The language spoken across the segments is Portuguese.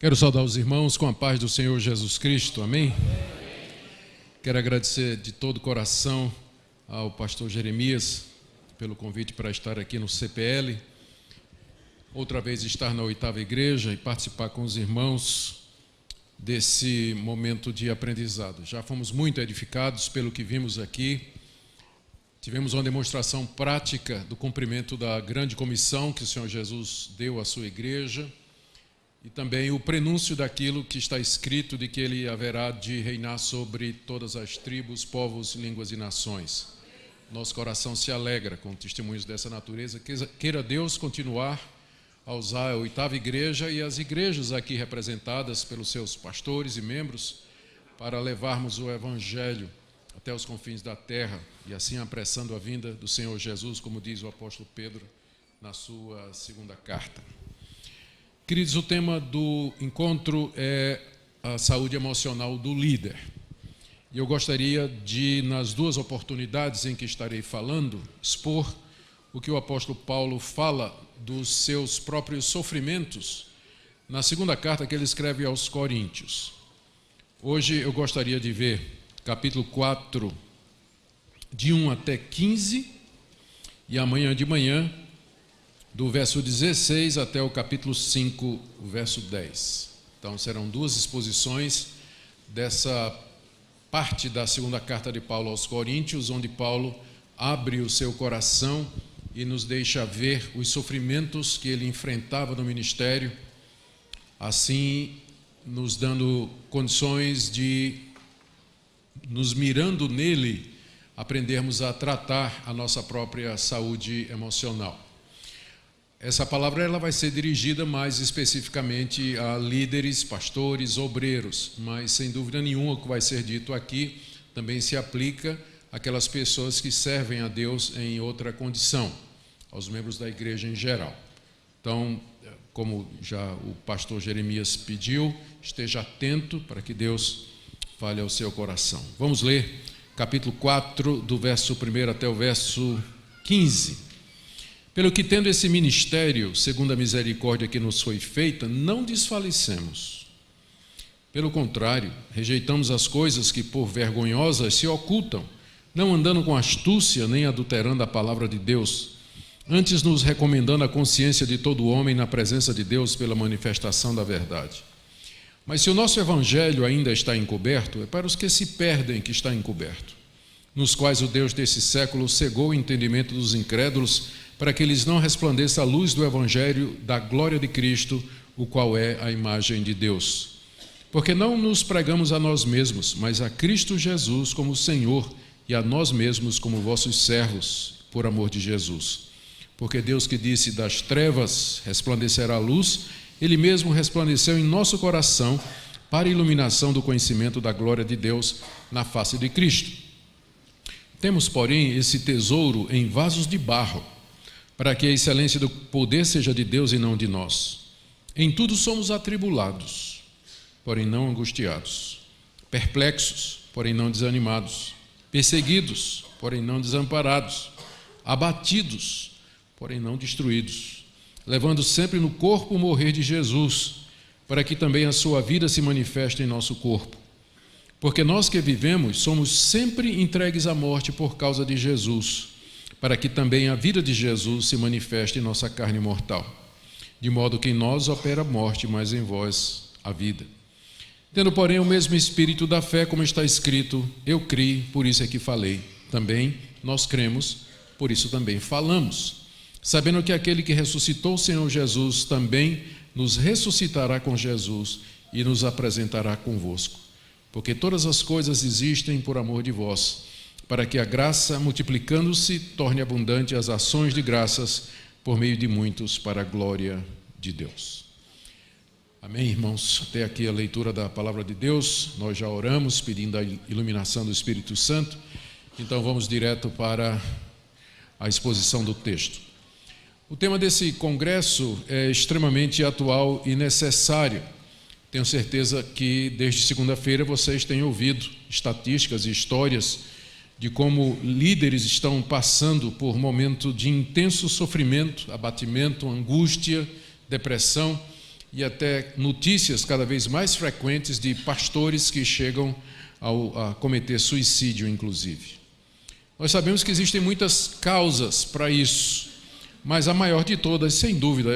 Quero saudar os irmãos com a paz do Senhor Jesus Cristo, amém? Quero agradecer de todo o coração ao pastor Jeremias pelo convite para estar aqui no CPL, outra vez estar na 8ª igreja e participar com os irmãos desse momento de aprendizado. Já fomos muito edificados pelo que vimos aqui, tivemos uma demonstração prática do cumprimento da grande comissão que o Senhor Jesus deu à sua igreja, e também o prenúncio daquilo que está escrito de que ele haverá de reinar sobre todas as tribos, povos, línguas e nações. Nosso coração se alegra com testemunhos dessa natureza. Queira Deus continuar a usar a 8ª igreja e as igrejas aqui representadas pelos seus pastores e membros para levarmos o evangelho até os confins da terra e assim apressando a vinda do Senhor Jesus, como diz o apóstolo Pedro na sua 2ª carta. Queridos, o tema do encontro é a saúde emocional do líder. E eu gostaria de, nas duas oportunidades em que estarei falando, expor o que o apóstolo Paulo fala dos seus próprios sofrimentos na 2ª carta que ele escreve aos Coríntios. Hoje eu gostaria de ver capítulo 4, de 1 até 15, e amanhã de manhã, do verso 16 até o capítulo 5, o verso 10. Então, serão duas exposições dessa parte da 2ª carta de Paulo aos Coríntios, onde Paulo abre o seu coração e nos deixa ver os sofrimentos que ele enfrentava no ministério, assim nos dando condições de, nos mirando nele, aprendermos a tratar a nossa própria saúde emocional. Essa palavra ela vai ser dirigida mais especificamente a líderes, pastores, obreiros, mas sem dúvida nenhuma o que vai ser dito aqui também se aplica àquelas pessoas que servem a Deus em outra condição, aos membros da igreja em geral. Então, como já o pastor Jeremias pediu, esteja atento para que Deus fale ao seu coração. Vamos ler capítulo 4, do verso 1 até o verso 15. Pelo que, tendo esse ministério, segundo a misericórdia que nos foi feita, não desfalecemos. Pelo contrário, rejeitamos as coisas que por vergonhosas se ocultam, não andando com astúcia nem adulterando a palavra de Deus, antes nos recomendando a consciência de todo homem na presença de Deus pela manifestação da verdade. Mas se o nosso evangelho ainda está encoberto, é para os que se perdem que está encoberto, nos quais o Deus desse século cegou o entendimento dos incrédulos, para que lhes não resplandeça a luz do evangelho da glória de Cristo, o qual é a imagem de Deus. Porque não nos pregamos a nós mesmos, mas a Cristo Jesus como Senhor e a nós mesmos como vossos servos, por amor de Jesus. Porque Deus que disse, das trevas resplandecerá a luz, Ele mesmo resplandeceu em nosso coração para a iluminação do conhecimento da glória de Deus na face de Cristo. Temos, porém, esse tesouro em vasos de barro, para que a excelência do poder seja de Deus e não de nós. Em tudo somos atribulados, porém não angustiados, perplexos, porém não desanimados, perseguidos, porém não desamparados, abatidos, porém não destruídos, levando sempre no corpo o morrer de Jesus, para que também a sua vida se manifeste em nosso corpo. Porque nós que vivemos somos sempre entregues à morte por causa de Jesus, para que também a vida de Jesus se manifeste em nossa carne mortal, de modo que em nós opera a morte, mas em vós a vida. Tendo, porém, o mesmo espírito da fé, como está escrito, eu criei, por isso é que falei. Também nós cremos, por isso também falamos, sabendo que aquele que ressuscitou o Senhor Jesus também nos ressuscitará com Jesus e nos apresentará convosco. Porque todas as coisas existem por amor de vós, para que a graça, multiplicando-se, torne abundante as ações de graças por meio de muitos, para a glória de Deus. Amém, irmãos? Até aqui a leitura da palavra de Deus. Nós já oramos pedindo a iluminação do Espírito Santo, então vamos direto para a exposição do texto. O tema desse congresso é extremamente atual e necessário. Tenho certeza que desde segunda-feira vocês têm ouvido estatísticas e histórias de como líderes estão passando por momento de intenso sofrimento, abatimento, angústia, depressão, e até notícias cada vez mais frequentes de pastores que chegam a cometer suicídio, inclusive. Nós sabemos que existem muitas causas para isso, mas a maior de todas, sem dúvida,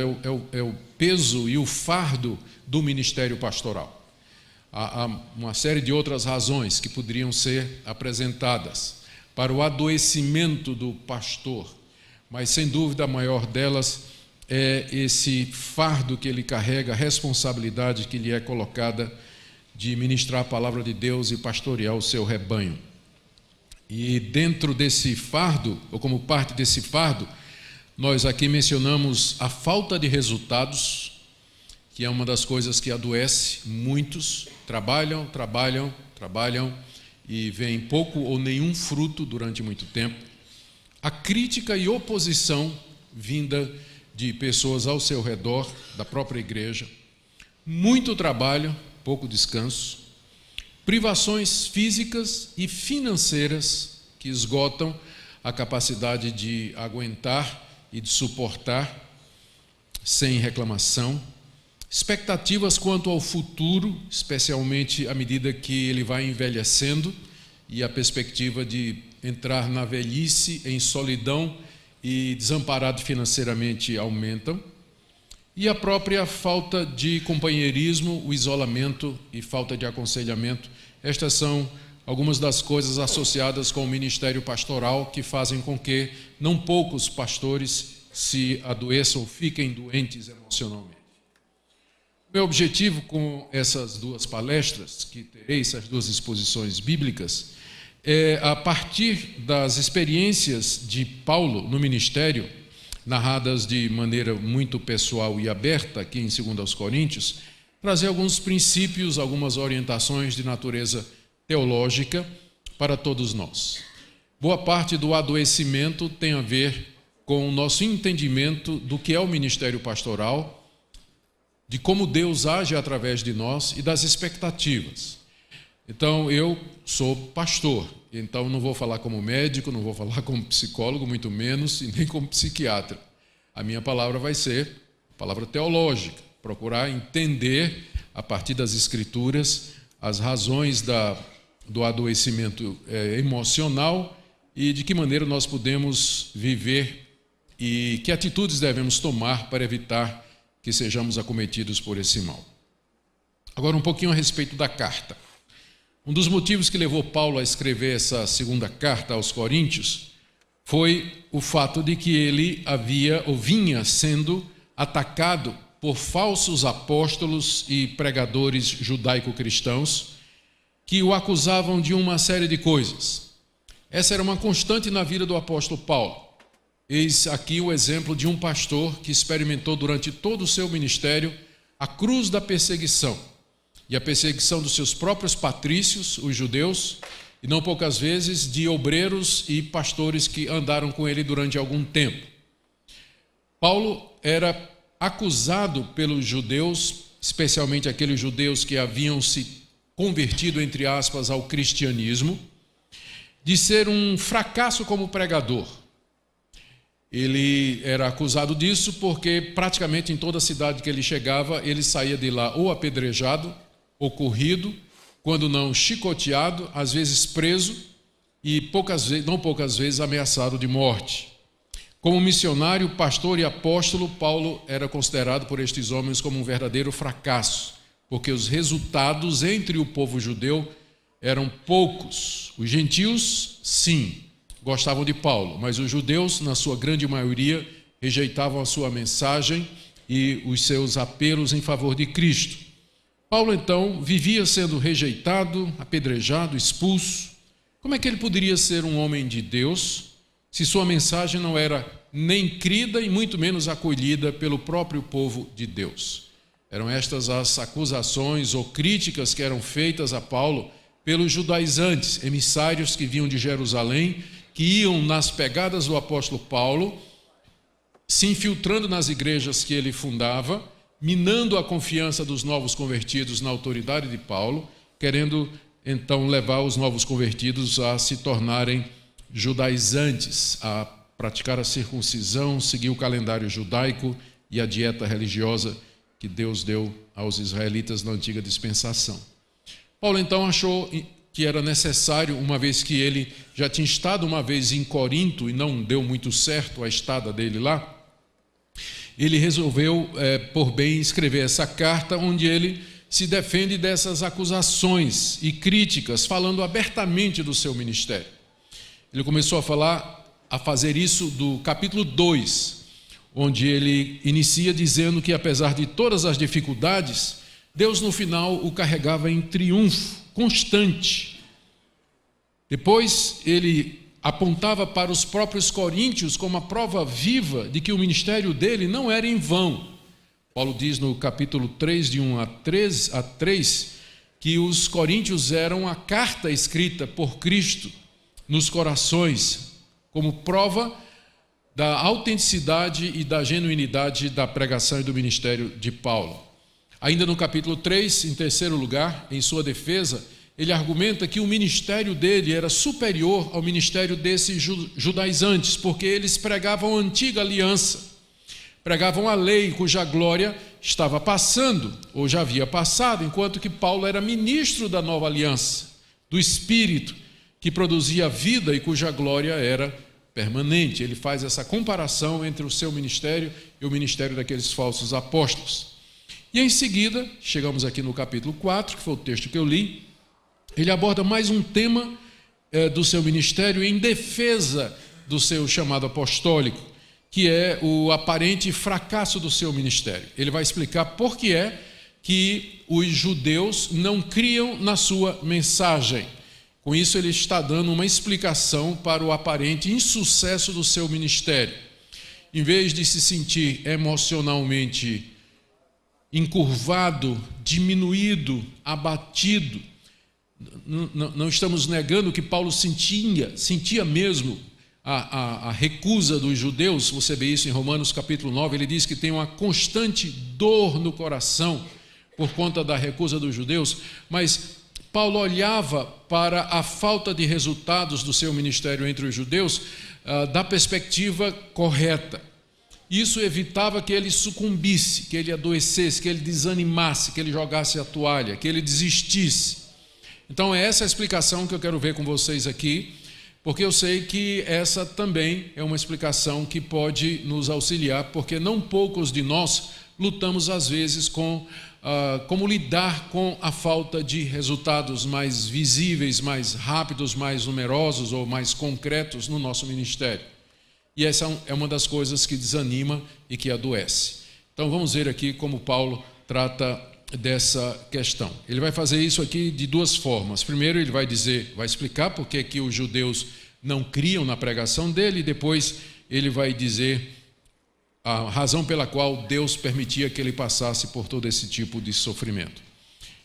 é o peso e o fardo do ministério pastoral. Há uma série de outras razões que poderiam ser apresentadas para o adoecimento do pastor, mas sem dúvida a maior delas é esse fardo que ele carrega, a responsabilidade que lhe é colocada de ministrar a palavra de Deus e pastorear o seu rebanho. E dentro desse fardo, ou como parte desse fardo, nós aqui mencionamos a falta de resultados, que é uma das coisas que adoece muitos, trabalham e veem pouco ou nenhum fruto durante muito tempo. A crítica e oposição vinda de pessoas ao seu redor, da própria igreja. Muito trabalho, pouco descanso. Privações físicas e financeiras que esgotam a capacidade de aguentar e de suportar sem reclamação. Expectativas quanto ao futuro, especialmente à medida que ele vai envelhecendo, e a perspectiva de entrar na velhice em solidão e desamparado financeiramente aumentam. E a própria falta de companheirismo, o isolamento e falta de aconselhamento. Estas são algumas das coisas associadas com o ministério pastoral que fazem com que não poucos pastores se adoeçam ou fiquem doentes emocionalmente. Meu objetivo com essas duas palestras, que terei, essas duas exposições bíblicas, é, a partir das experiências de Paulo no ministério, narradas de maneira muito pessoal e aberta aqui em 2 Coríntios, trazer alguns princípios, algumas orientações de natureza teológica para todos nós. Boa parte do adoecimento tem a ver com o nosso entendimento do que é o ministério pastoral, de como Deus age através de nós e das expectativas. Então, eu sou pastor, então não vou falar como médico, não vou falar como psicólogo, muito menos, e nem como psiquiatra. A minha palavra vai ser palavra teológica, procurar entender, a partir das Escrituras, as razões do adoecimento emocional e de que maneira nós podemos viver e que atitudes devemos tomar para evitar que sejamos acometidos por esse mal. Agora, um pouquinho a respeito da carta. Um dos motivos que levou Paulo a escrever essa segunda carta aos Coríntios foi o fato de que ele vinha sendo atacado por falsos apóstolos e pregadores judaico-cristãos que o acusavam de uma série de coisas. Essa era uma constante na vida do apóstolo Paulo. Eis aqui o exemplo de um pastor que experimentou durante todo o seu ministério a cruz da perseguição, e a perseguição dos seus próprios patrícios, os judeus, e não poucas vezes de obreiros e pastores que andaram com ele durante algum tempo. Paulo era acusado pelos judeus, especialmente aqueles judeus que haviam se convertido, entre aspas, ao cristianismo, de ser um fracasso como pregador. Ele era acusado disso porque praticamente em toda cidade que ele chegava, ele saía de lá ou apedrejado, ou corrido, quando não chicoteado, às vezes preso e não poucas vezes ameaçado de morte. Como missionário, pastor e apóstolo, Paulo era considerado por estes homens como um verdadeiro fracasso, porque os resultados entre o povo judeu eram poucos. Os gentios, sim, gostavam de Paulo, mas os judeus, na sua grande maioria, rejeitavam a sua mensagem e os seus apelos em favor de Cristo. Paulo, então, vivia sendo rejeitado, apedrejado, expulso. Como é que ele poderia ser um homem de Deus se sua mensagem não era nem crida e muito menos acolhida pelo próprio povo de Deus? Eram estas as acusações ou críticas que eram feitas a Paulo pelos judaizantes, emissários que vinham de Jerusalém, que iam nas pegadas do apóstolo Paulo, se infiltrando nas igrejas que ele fundava, minando a confiança dos novos convertidos na autoridade de Paulo, querendo então levar os novos convertidos a se tornarem judaizantes, a praticar a circuncisão, seguir o calendário judaico e a dieta religiosa que Deus deu aos israelitas na antiga dispensação. Paulo então achou que era necessário, uma vez que ele já tinha estado uma vez em Corinto e não deu muito certo a estada dele lá, ele resolveu, por bem, escrever essa carta onde ele se defende dessas acusações e críticas, falando abertamente do seu ministério. Ele começou a fazer isso do capítulo 2, onde ele inicia dizendo que, apesar de todas as dificuldades, Deus no final o carregava em triunfo constante. Depois ele apontava para os próprios coríntios como a prova viva de que o ministério dele não era em vão. Paulo diz no capítulo 3, de 1 a 3, que os coríntios eram a carta escrita por Cristo nos corações, como prova da autenticidade e da genuinidade da pregação e do ministério de Paulo. Ainda no capítulo 3, em terceiro lugar, em sua defesa, ele argumenta que o ministério dele era superior ao ministério desses judaizantes, porque eles pregavam a antiga aliança, pregavam a lei cuja glória estava passando, ou já havia passado, enquanto que Paulo era ministro da nova aliança, do Espírito, que produzia vida e cuja glória era permanente. Ele faz essa comparação entre o seu ministério e o ministério daqueles falsos apóstolos. E em seguida, chegamos aqui no capítulo 4, que foi o texto que eu li, ele aborda mais um tema do seu ministério em defesa do seu chamado apostólico, que é o aparente fracasso do seu ministério. Ele vai explicar por que é que os judeus não criam na sua mensagem. Com isso, ele está dando uma explicação para o aparente insucesso do seu ministério. Em vez de se sentir emocionalmente encurvado, diminuído, abatido, não estamos negando que Paulo sentia mesmo a recusa dos judeus. Você vê isso em Romanos capítulo 9, ele diz que tem uma constante dor no coração por conta da recusa dos judeus, mas Paulo olhava para a falta de resultados do seu ministério entre os judeus da perspectiva correta. Isso evitava que ele sucumbisse, que ele adoecesse, que ele desanimasse, que ele jogasse a toalha, que ele desistisse. Então é essa a explicação que eu quero ver com vocês aqui, porque eu sei que essa também é uma explicação que pode nos auxiliar, porque não poucos de nós lutamos às vezes com como lidar com a falta de resultados mais visíveis, mais rápidos, mais numerosos ou mais concretos no nosso ministério. E essa é uma das coisas que desanima e que adoece. Então vamos ver aqui como Paulo trata dessa questão. Ele vai fazer isso aqui de duas formas. Primeiro ele vai explicar por que os judeus não criam na pregação dele, e depois ele vai dizer a razão pela qual Deus permitia que ele passasse por todo esse tipo de sofrimento.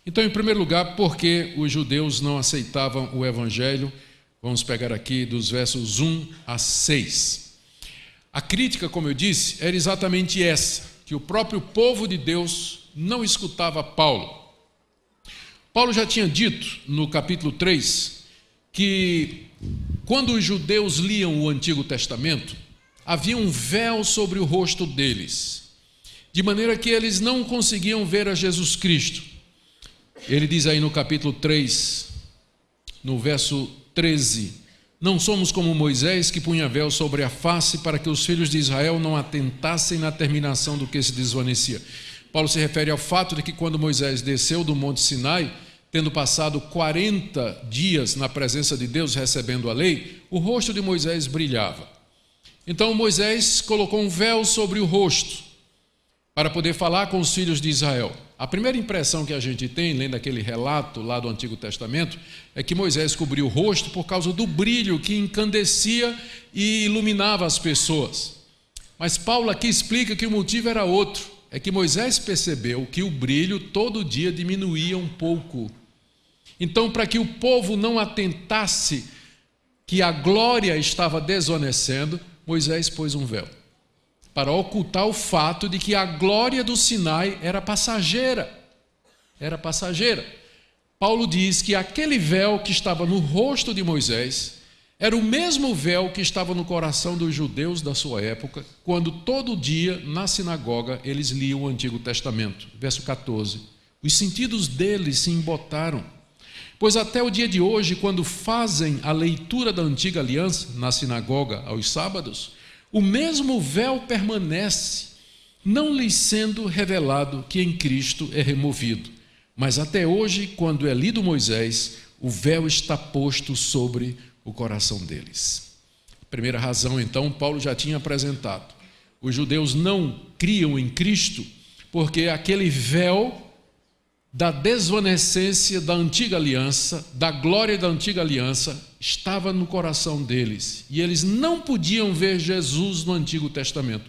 Então, em primeiro lugar, porque os judeus não aceitavam o evangelho. Vamos pegar aqui dos versos 1 a 6. A crítica, como eu disse, era exatamente essa, que o próprio povo de Deus não escutava Paulo. Paulo já tinha dito no capítulo 3 que quando os judeus liam o Antigo Testamento, havia um véu sobre o rosto deles, de maneira que eles não conseguiam ver a Jesus Cristo. Ele diz aí no capítulo 3, no verso 13: não somos como Moisés, que punha véu sobre a face para que os filhos de Israel não atentassem na terminação do que se desvanecia. Paulo se refere ao fato de que quando Moisés desceu do Monte Sinai, tendo passado 40 dias na presença de Deus recebendo a lei, o rosto de Moisés brilhava. Então Moisés colocou um véu sobre o rosto para poder falar com os filhos de Israel. A primeira impressão que a gente tem, lendo aquele relato lá do Antigo Testamento, é que Moisés cobriu o rosto por causa do brilho que encandecia e iluminava as pessoas. Mas Paulo aqui explica que o motivo era outro. É que Moisés percebeu que o brilho todo dia diminuía um pouco. Então, para que o povo não atentasse que a glória estava desvanecendo, Moisés pôs um véu, para ocultar o fato de que a glória do Sinai era passageira. Era passageira. Paulo diz que aquele véu que estava no rosto de Moisés Era o mesmo véu que estava no coração dos judeus da sua época, quando todo dia, na sinagoga, eles liam o Antigo Testamento. Verso 14. Os sentidos deles se embotaram, pois até o dia de hoje, quando fazem a leitura da Antiga Aliança, na sinagoga, aos sábados, o mesmo véu permanece, não lhes sendo revelado que em Cristo é removido. Mas até hoje, quando é lido Moisés, o véu está posto sobre o coração deles. Primeira razão, então, Paulo já tinha apresentado. Os judeus não criam em Cristo porque aquele véu da desvanecência da antiga aliança, da glória da antiga aliança, estava no coração deles. E eles não podiam ver Jesus no Antigo Testamento.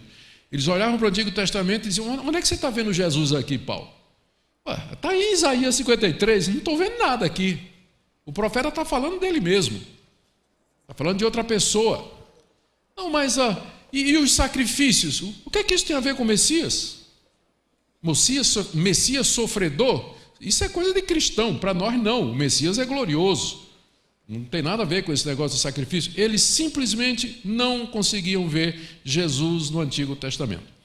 Eles olhavam para o Antigo Testamento e diziam: onde é que você está vendo Jesus aqui, Paulo? Está em Isaías 53, não estou vendo nada aqui. O profeta está falando dele mesmo. Está falando de outra pessoa. Não, mas e os sacrifícios? O que é que isso tem a ver com Messias? Messias sofredor? Isso é coisa de cristão, para nós não. O Messias é glorioso. Não tem nada a ver com esse negócio de sacrifício. Eles simplesmente não conseguiam ver Jesus no Antigo Testamento.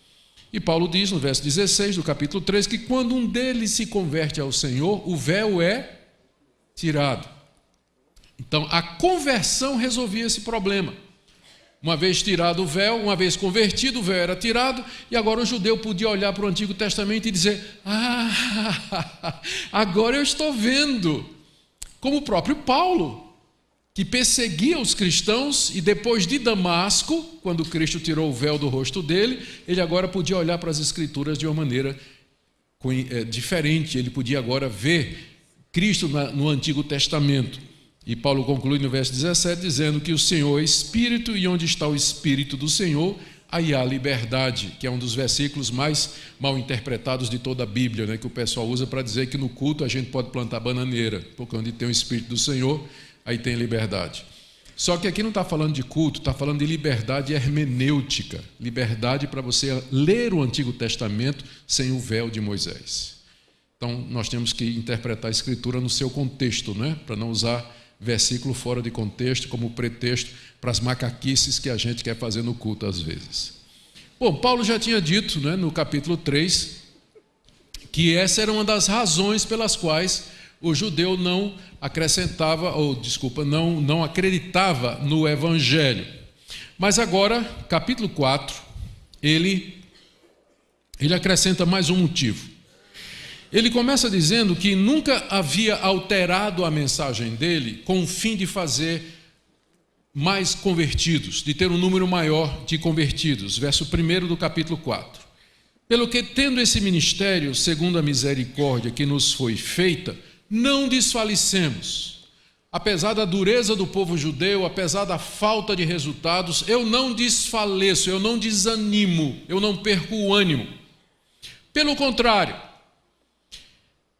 E Paulo diz no verso 16 do capítulo 3 que quando um deles se converte ao Senhor, o véu é tirado. Então, a conversão resolvia esse problema. Uma vez tirado o véu, uma vez convertido, o véu era tirado, e agora o judeu podia olhar para o Antigo Testamento e dizer: agora eu estou vendo. Como o próprio Paulo, que perseguia os cristãos, e depois de Damasco, quando Cristo tirou o véu do rosto dele, ele agora podia olhar para as Escrituras de uma maneira diferente. Ele podia agora ver Cristo no Antigo Testamento. E Paulo conclui no verso 17 dizendo que o Senhor é Espírito, e onde está o Espírito do Senhor, aí há liberdade, que é um dos versículos mais mal interpretados de toda a Bíblia, né, que o pessoal usa para dizer que no culto a gente pode plantar bananeira, porque onde tem o Espírito do Senhor, aí tem liberdade. Só que aqui não está falando de culto, está falando de liberdade hermenêutica, liberdade para você ler o Antigo Testamento sem o véu de Moisés. Então nós temos que interpretar a Escritura no seu contexto, né, para não usar versículo fora de contexto como pretexto para as macaquices que a gente quer fazer no culto às vezes. Bom, Paulo já tinha dito, né, no capítulo 3, que essa era uma das razões pelas quais o judeu não acreditava no Evangelho. Mas agora, capítulo 4, ele acrescenta mais um motivo. Ele começa dizendo que nunca havia alterado a mensagem dele com o fim de fazer mais convertidos, de ter um número maior de convertidos. Verso 1 do capítulo 4. Pelo que, tendo esse ministério, segundo a misericórdia que nos foi feita, não desfalecemos. Apesar da dureza do povo judeu, apesar da falta de resultados, eu não desfaleço, eu não desanimo, eu não perco o ânimo. Pelo contrário,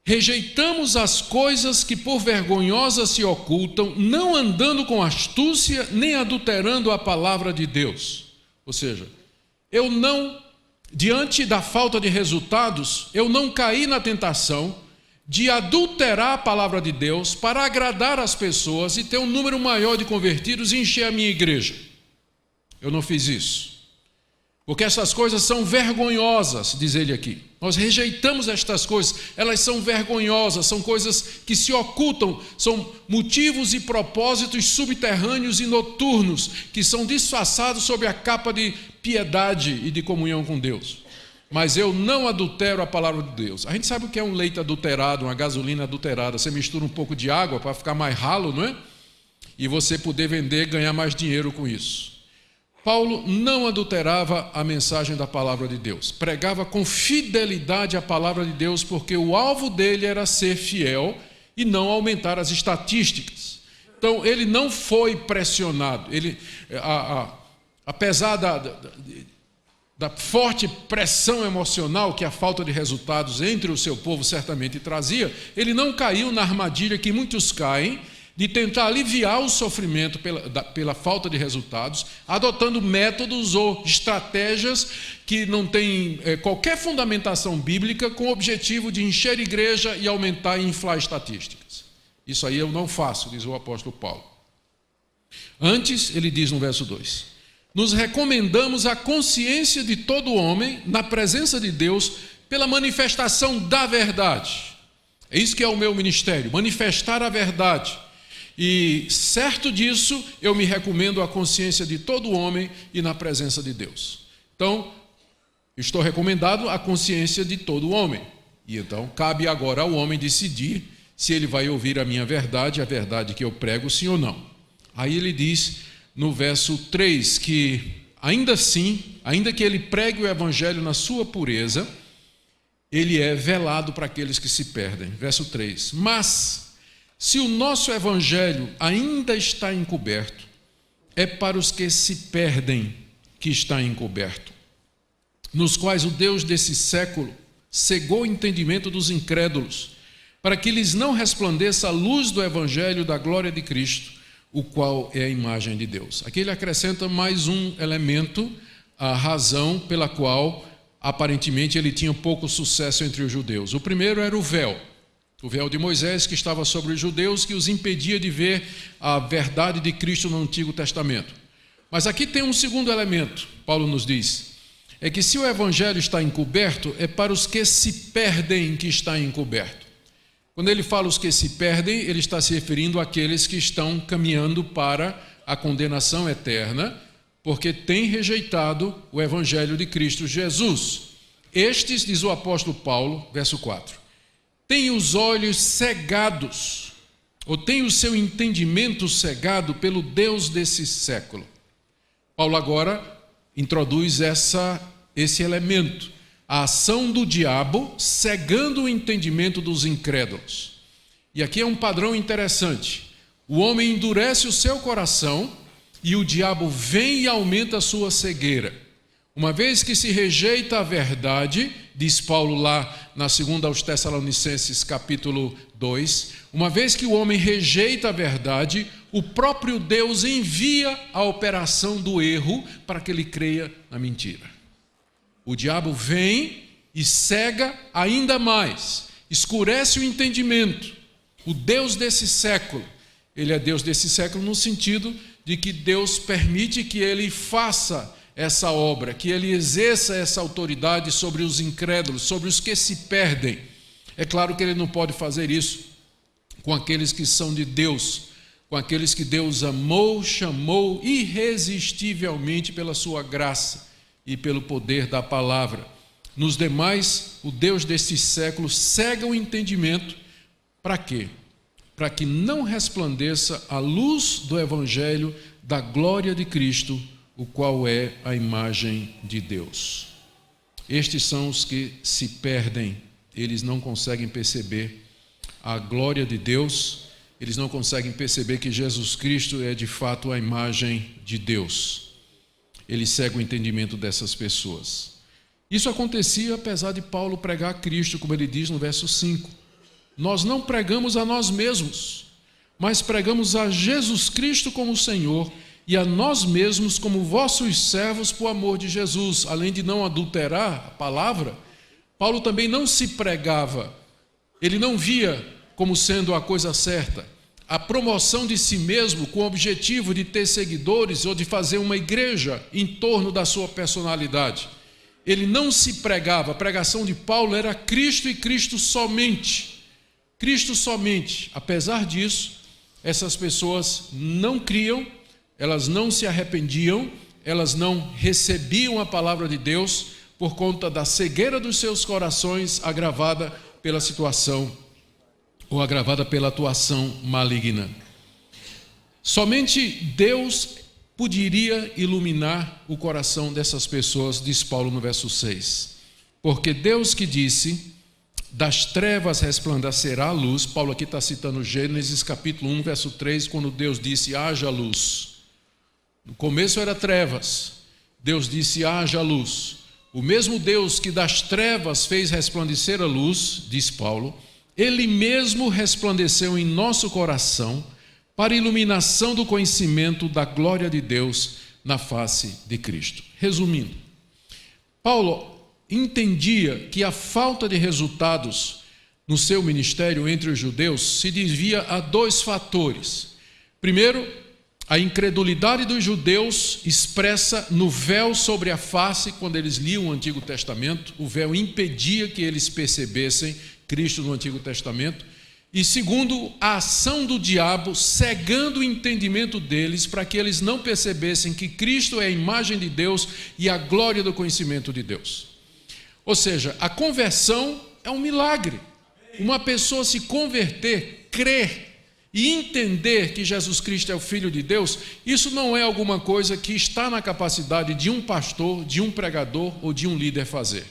rejeitamos as coisas que por vergonhosas se ocultam, não andando com astúcia, nem adulterando a palavra de Deus. Ou seja, diante da falta de resultados, eu não caí na tentação de adulterar a palavra de Deus para agradar as pessoas e ter um número maior de convertidos e encher a minha igreja. Eu não fiz isso. Porque essas coisas são vergonhosas, diz ele aqui. Nós rejeitamos estas coisas, elas são vergonhosas, são coisas que se ocultam, são motivos e propósitos subterrâneos e noturnos, que são disfarçados sob a capa de piedade e de comunhão com Deus. Mas eu não adultero a palavra de Deus. A gente sabe o que é um leite adulterado, uma gasolina adulterada. Você mistura um pouco de água para ficar mais ralo, não é? E você poder vender e ganhar mais dinheiro com isso. Paulo não adulterava a mensagem da palavra de Deus, pregava com fidelidade a palavra de Deus, porque o alvo dele era ser fiel e não aumentar as estatísticas. Então ele não foi pressionado, apesar da forte pressão emocional que a falta de resultados entre o seu povo certamente trazia, ele não caiu na armadilha que muitos caem, de tentar aliviar o sofrimento pela falta de resultados, adotando métodos ou estratégias que não têm qualquer fundamentação bíblica, com o objetivo de encher a igreja e aumentar e inflar estatísticas. Isso aí eu não faço, diz o apóstolo Paulo. Antes, ele diz no verso 2: nos recomendamos a consciência de todo homem na presença de Deus pela manifestação da verdade. É isso que é o meu ministério, manifestar a verdade. E certo disso, eu me recomendo à consciência de todo homem e na presença de Deus. Então, estou recomendado à consciência de todo homem. E então, cabe agora ao homem decidir se ele vai ouvir a minha verdade, a verdade que eu prego, sim ou não. Aí ele diz no verso 3 que, ainda assim, ainda que ele pregue o evangelho na sua pureza, ele é velado para aqueles que se perdem. Verso 3: mas, se o nosso evangelho ainda está encoberto, é para os que se perdem que está encoberto, nos quais o Deus desse século cegou o entendimento dos incrédulos, para que lhes não resplandeça a luz do evangelho da glória de Cristo, o qual é a imagem de Deus. Aqui ele acrescenta mais um elemento, a razão pela qual aparentemente ele tinha pouco sucesso entre os judeus. O primeiro era o véu de Moisés que estava sobre os judeus, que os impedia de ver a verdade de Cristo no Antigo Testamento. Mas aqui tem um segundo elemento, Paulo nos diz, é que se o evangelho está encoberto, é para os que se perdem que está encoberto. Quando ele fala os que se perdem, ele está se referindo àqueles que estão caminhando para a condenação eterna, porque têm rejeitado o evangelho de Cristo Jesus. Estes, diz o apóstolo Paulo, verso 4, têm os olhos cegados, ou têm o seu entendimento cegado pelo Deus desse século. Paulo agora introduz esse elemento, a ação do diabo cegando o entendimento dos incrédulos. E aqui é um padrão interessante. O homem endurece o seu coração e o diabo vem e aumenta a sua cegueira. Uma vez que se rejeita a verdade, diz Paulo lá na 2 aos Tessalonicenses capítulo 2, uma vez que o homem rejeita a verdade, o próprio Deus envia a operação do erro para que ele creia na mentira. O diabo vem e cega ainda mais, escurece o entendimento. O Deus desse século, ele é Deus desse século no sentido de que Deus permite que ele faça essa obra, que ele exerça essa autoridade sobre os incrédulos, sobre os que se perdem. É claro que ele não pode fazer isso com aqueles que são de Deus, com aqueles que Deus amou, chamou irresistivelmente pela sua graça e pelo poder da palavra. Nos demais, o Deus deste século cega o entendimento. Para quê? Para que não resplandeça a luz do evangelho da glória de Cristo, o qual é a imagem de Deus. Estes são os que se perdem, eles não conseguem perceber a glória de Deus, eles não conseguem perceber que Jesus Cristo é de fato a imagem de Deus. Ele cega o entendimento dessas pessoas. Isso acontecia apesar de Paulo pregar Cristo, como ele diz no verso 5. Nós não pregamos a nós mesmos, mas pregamos a Jesus Cristo como Senhor e a nós mesmos como vossos servos por amor de Jesus. Além de não adulterar a palavra, Paulo também não se pregava, ele não via como sendo a coisa certa a promoção de si mesmo com o objetivo de ter seguidores ou de fazer uma igreja em torno da sua personalidade. Ele não se pregava, a pregação de Paulo era Cristo e Cristo somente. Cristo somente. Apesar disso, essas pessoas não criam, elas não se arrependiam, elas não recebiam a palavra de Deus por conta da cegueira dos seus corações agravada pela situação ou agravada pela atuação maligna. Somente Deus poderia iluminar o coração dessas pessoas, diz Paulo no verso 6. Porque Deus que disse, das trevas resplandecerá a luz. Paulo aqui está citando Gênesis capítulo 1, verso 3, quando Deus disse, haja luz. No começo era trevas, Deus disse, haja luz. O mesmo Deus que das trevas fez resplandecer a luz, diz Paulo, Ele mesmo resplandeceu em nosso coração para a iluminação do conhecimento da glória de Deus na face de Cristo. Resumindo, Paulo entendia que a falta de resultados no seu ministério entre os judeus se devia a dois fatores. Primeiro, a incredulidade dos judeus expressa no véu sobre a face. Quando eles liam o Antigo Testamento, o véu impedia que eles percebessem Cristo no Antigo Testamento. E segundo, a ação do diabo cegando o entendimento deles para que eles não percebessem que Cristo é a imagem de Deus e a glória do conhecimento de Deus. Ou seja, a conversão é um milagre. Uma pessoa se converter, crer e entender que Jesus Cristo é o Filho de Deus, isso não é alguma coisa que está na capacidade de um pastor, de um pregador ou de um líder fazer.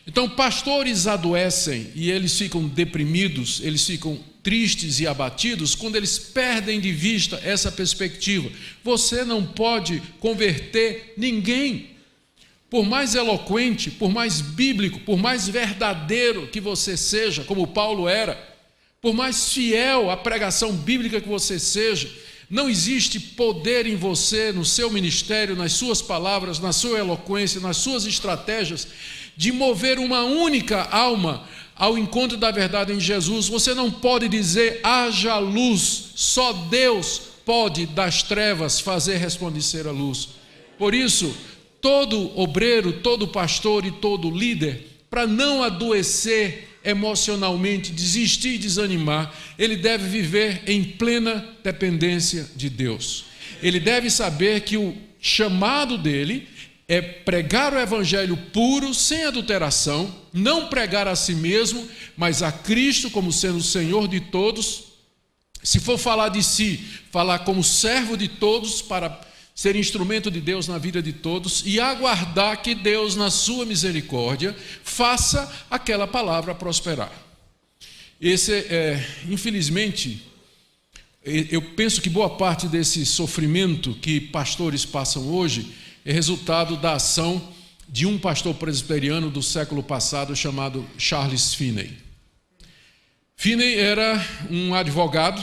Então, pastores adoecem e eles ficam deprimidos, eles ficam tristes e abatidos quando eles perdem de vista essa perspectiva. Você não pode converter ninguém. Por mais eloquente, por mais bíblico, por mais verdadeiro que você seja, como Paulo era, por mais fiel à pregação bíblica que você seja, não existe poder em você, no seu ministério, nas suas palavras, na sua eloquência, nas suas estratégias, de mover uma única alma ao encontro da verdade em Jesus. Você não pode dizer, haja luz, só Deus pode das trevas fazer resplandecer a luz. Por isso, todo obreiro, todo pastor e todo líder, para não adoecer emocionalmente, desistir e desanimar, ele deve viver em plena dependência de Deus. Ele deve saber que o chamado dele é pregar o evangelho puro, sem adulteração, não pregar a si mesmo, mas a Cristo como sendo o Senhor de todos. Se for falar de si, falar como servo de todos, para ser instrumento de Deus na vida de todos, e aguardar que Deus, na sua misericórdia, faça aquela palavra prosperar. Infelizmente, eu penso que boa parte desse sofrimento que pastores passam hoje é resultado da ação de um pastor presbiteriano do século passado chamado Charles Finney. Finney era um advogado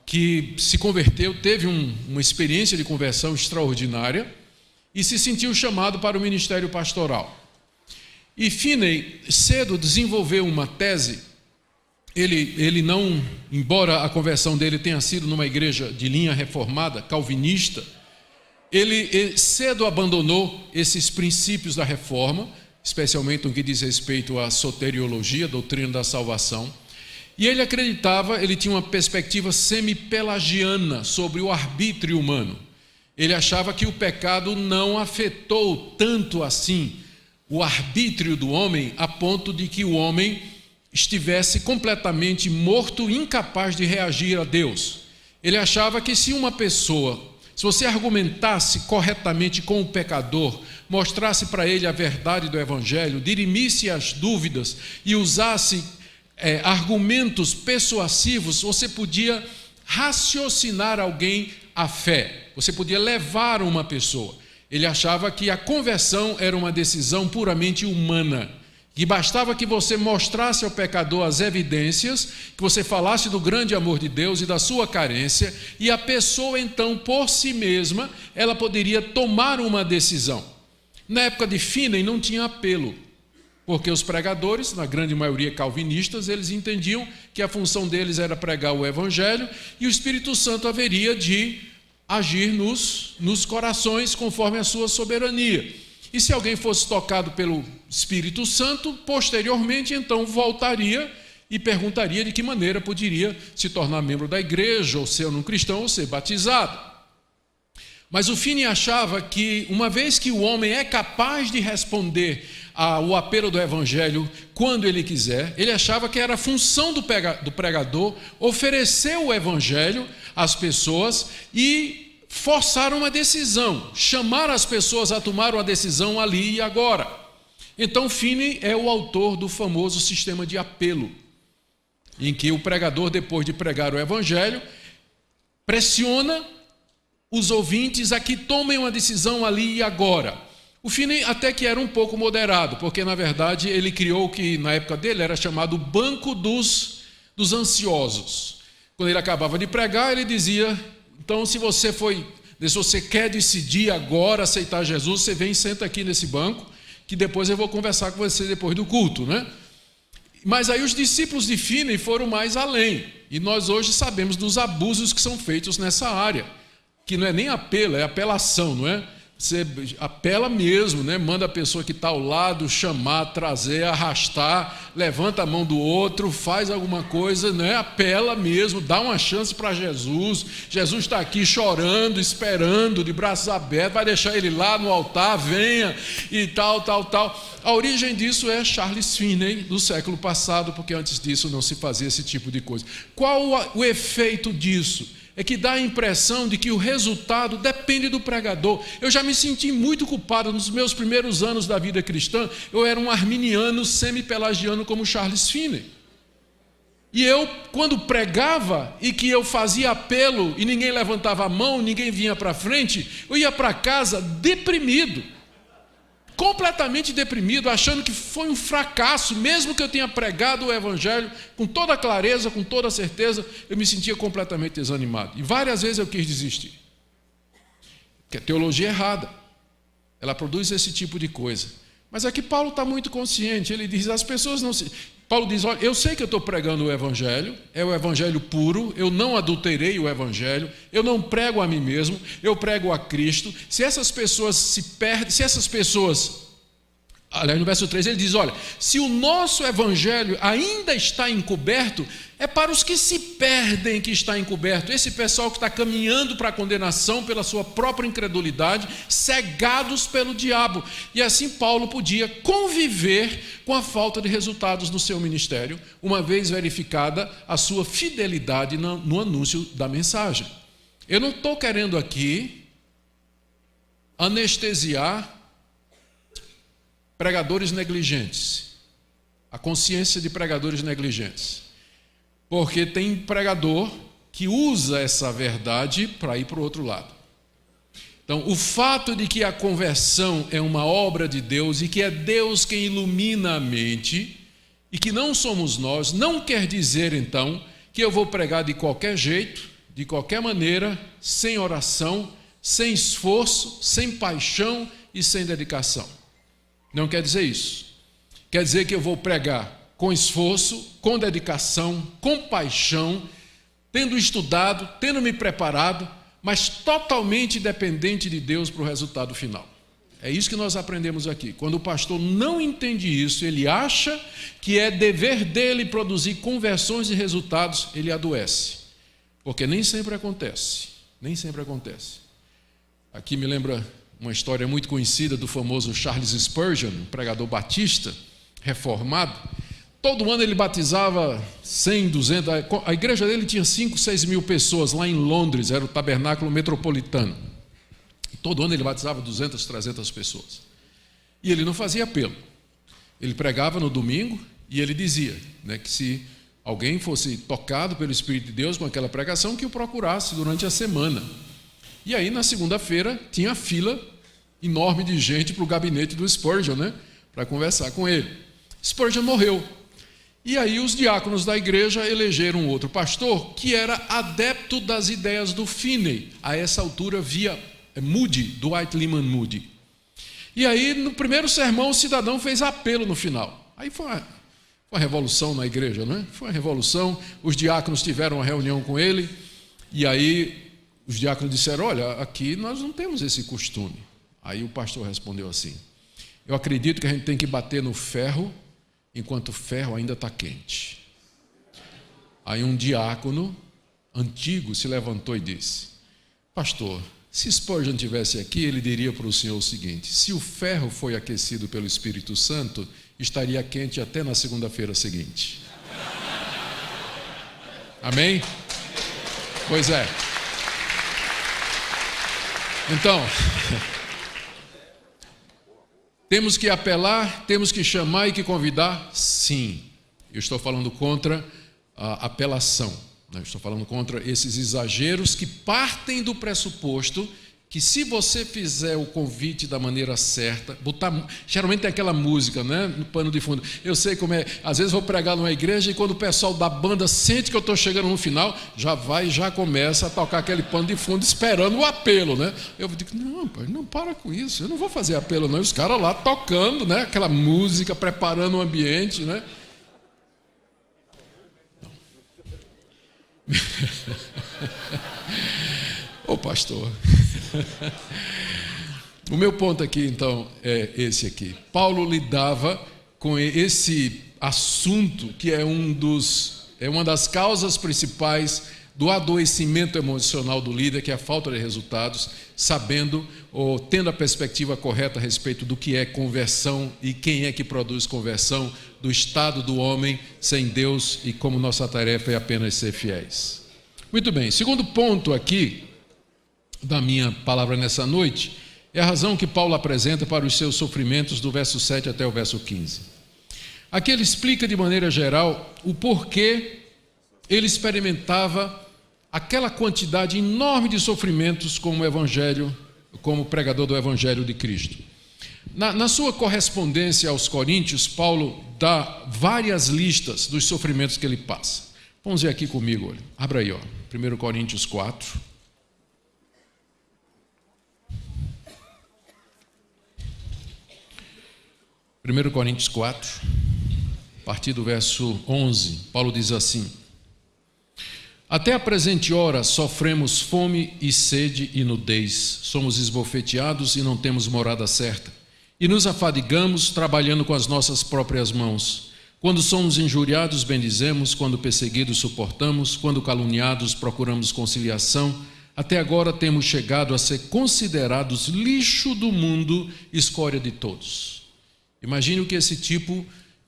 que se converteu, teve uma experiência de conversão extraordinária e se sentiu chamado para o ministério pastoral. E Finney cedo desenvolveu uma tese. Ele não, embora a conversão dele tenha sido numa igreja de linha reformada, calvinista, ele cedo abandonou esses princípios da reforma, especialmente no que diz respeito à soteriologia, doutrina da salvação. E ele acreditava, ele tinha uma perspectiva semi-pelagiana sobre o arbítrio humano. Ele achava que o pecado não afetou tanto assim o arbítrio do homem, a ponto de que o homem estivesse completamente morto, incapaz de reagir a Deus. Ele achava que se uma pessoa, se você argumentasse corretamente com o pecador, mostrasse para ele a verdade do evangelho, dirimisse as dúvidas e usasse argumentos persuasivos, você podia raciocinar alguém à fé, você podia levar uma pessoa. Ele achava que a conversão era uma decisão puramente humana, que bastava que você mostrasse ao pecador as evidências, que você falasse do grande amor de Deus e da sua carência, e a pessoa então, por si mesma, ela poderia tomar uma decisão. Na época de Finney não tinha apelo, porque os pregadores, na grande maioria calvinistas, eles entendiam que a função deles era pregar o evangelho e o Espírito Santo haveria de agir nos corações conforme a sua soberania. E se alguém fosse tocado pelo Espírito Santo, posteriormente, então voltaria e perguntaria de que maneira poderia se tornar membro da igreja, ou ser um cristão, ou ser batizado. Mas o Finney achava que, uma vez que o homem é capaz de responder ao apelo do evangelho quando ele quiser, ele achava que era a função do pregador oferecer o evangelho às pessoas e forçar uma decisão, chamar as pessoas a tomar uma decisão ali e agora. Então Finney é o autor do famoso sistema de apelo, em que o pregador, depois de pregar o evangelho, pressiona os ouvintes a que tomem uma decisão ali e agora. O Finney até que era um pouco moderado, porque na verdade ele criou o que na época dele era chamado banco dos ansiosos. Quando ele acabava de pregar, ele dizia: então se você quer decidir agora aceitar Jesus, você vem e senta aqui nesse banco, que depois eu vou conversar com você depois do culto, né? Mas aí os discípulos de Finney foram mais além. E nós hoje sabemos dos abusos que são feitos nessa área. Que não é nem apelo, é apelação, não é? Você apela mesmo, né? Manda a pessoa que está ao lado chamar, trazer, arrastar, levanta a mão do outro, faz alguma coisa, né? Apela mesmo, dá uma chance para Jesus. Jesus está aqui chorando, esperando, de braços abertos, vai deixar ele lá no altar, venha e tal. A origem disso é Charles Finney, do século passado, porque antes disso não se fazia esse tipo de coisa. Qual o efeito disso? É que dá a impressão de que o resultado depende do pregador. Eu já me senti muito culpado nos meus primeiros anos da vida cristã. Eu era um arminiano semi-pelagiano como Charles Finney. E eu, quando pregava e que eu fazia apelo e ninguém levantava a mão, ninguém vinha para frente, eu ia para casa deprimido. Completamente deprimido, achando que foi um fracasso, mesmo que eu tenha pregado o Evangelho com toda a clareza, com toda a certeza, eu me sentia completamente desanimado. E várias vezes eu quis desistir. Porque a teologia é errada, ela produz esse tipo de coisa. Mas aqui Paulo está muito consciente, ele diz, as pessoas não se... Paulo diz, olha, eu sei que eu estou pregando o Evangelho, é o Evangelho puro, eu não adulterei o Evangelho, eu não prego a mim mesmo, eu prego a Cristo. Se essas pessoas se perdem, se essas pessoas... Aliás, no verso 3 ele diz, olha, se o nosso Evangelho ainda está encoberto, é para os que se perdem que está encoberto. Esse pessoal que está caminhando para a condenação pela sua própria incredulidade, cegados pelo diabo. E assim Paulo podia conviver com a falta de resultados no seu ministério, uma vez verificada a sua fidelidade no anúncio da mensagem. Eu não estou querendo aqui anestesiar pregadores negligentes, a consciência de pregadores negligentes, porque tem pregador que usa essa verdade para ir para o outro lado. Então, o fato de que a conversão é uma obra de Deus e que é Deus quem ilumina a mente e que não somos nós, não quer dizer então que eu vou pregar de qualquer jeito, de qualquer maneira, sem oração, sem esforço, sem paixão e sem dedicação. Não quer dizer isso. Quer dizer que eu vou pregar com esforço, com dedicação, com paixão, tendo estudado, tendo me preparado, mas totalmente dependente de Deus para o resultado final. É isso que nós aprendemos aqui. Quando o pastor não entende isso, ele acha que é dever dele produzir conversões e resultados, ele adoece. Porque nem sempre acontece. Nem sempre acontece. Aqui me lembra uma história muito conhecida do famoso Charles Spurgeon, um pregador batista, reformado. Todo ano ele batizava 100, 200, a igreja dele tinha 5, 6 mil pessoas lá em Londres, era o tabernáculo metropolitano. Todo ano ele batizava 200, 300 pessoas. E ele não fazia apelo. Ele pregava no domingo e ele dizia, né, que se alguém fosse tocado pelo Espírito de Deus com aquela pregação, que o procurasse durante a semana. E aí, na segunda-feira, tinha fila enorme de gente para o gabinete do Spurgeon, né, para conversar com ele. Spurgeon morreu. E aí os diáconos da igreja elegeram um outro pastor que era adepto das ideias do Finney. A essa altura via Moody, Dwight Lyman Moody. E aí, no primeiro sermão, o cidadão fez apelo no final. Aí foi uma revolução na igreja, né? Foi uma revolução. Os diáconos tiveram uma reunião com ele. E aí os diáconos disseram, olha, aqui nós não temos esse costume. Aí o pastor respondeu assim, eu acredito que a gente tem que bater no ferro enquanto o ferro ainda está quente. Aí um diácono antigo se levantou e disse, pastor, se Spurgeon estivesse aqui, ele diria para o senhor o seguinte, se o ferro foi aquecido pelo Espírito Santo, estaria quente até na segunda-feira seguinte. Amém? Pois é. Então, temos que apelar, temos que chamar e que convidar? Sim. Eu estou falando contra a apelação. Eu estou falando contra esses exageros que partem do pressuposto que se você fizer o convite da maneira certa, geralmente tem aquela música, né, no pano de fundo. Eu sei como é, às vezes vou pregar numa igreja e quando o pessoal da banda sente que eu estou chegando no final, já começa a tocar aquele pano de fundo esperando o apelo, né? Eu digo, não, pai, não para com isso, eu não vou fazer apelo não. E os caras lá tocando, né, aquela música, preparando o ambiente, né? Ô pastor. O meu ponto aqui, então, é esse aqui. Paulo lidava com esse assunto que é uma das causas principais do adoecimento emocional do líder, que é a falta de resultados, sabendo ou tendo a perspectiva correta a respeito do que é conversão e quem é que produz conversão, do estado do homem sem Deus e como nossa tarefa é apenas ser fiéis. Muito bem, segundo ponto aqui da minha palavra nessa noite é a razão que Paulo apresenta para os seus sofrimentos do verso 7 até o verso 15. Aqui ele explica de maneira geral o porquê ele experimentava aquela quantidade enorme de sofrimentos como pregador do Evangelho de Cristo. Na sua correspondência aos Coríntios, Paulo dá várias listas dos sofrimentos que ele passa. Vamos ver aqui comigo, olha. Abra aí, 1 Coríntios 4. Primeiro Coríntios 4, a partir do verso 11, Paulo diz assim: até a presente hora sofremos fome e sede e nudez, somos esbofeteados e não temos morada certa, e nos afadigamos trabalhando com as nossas próprias mãos. Quando somos injuriados, bendizemos, quando perseguidos, suportamos, quando caluniados, procuramos conciliação. Até agora temos chegado a ser considerados lixo do mundo, escória de todos. Imagine o que esse tipo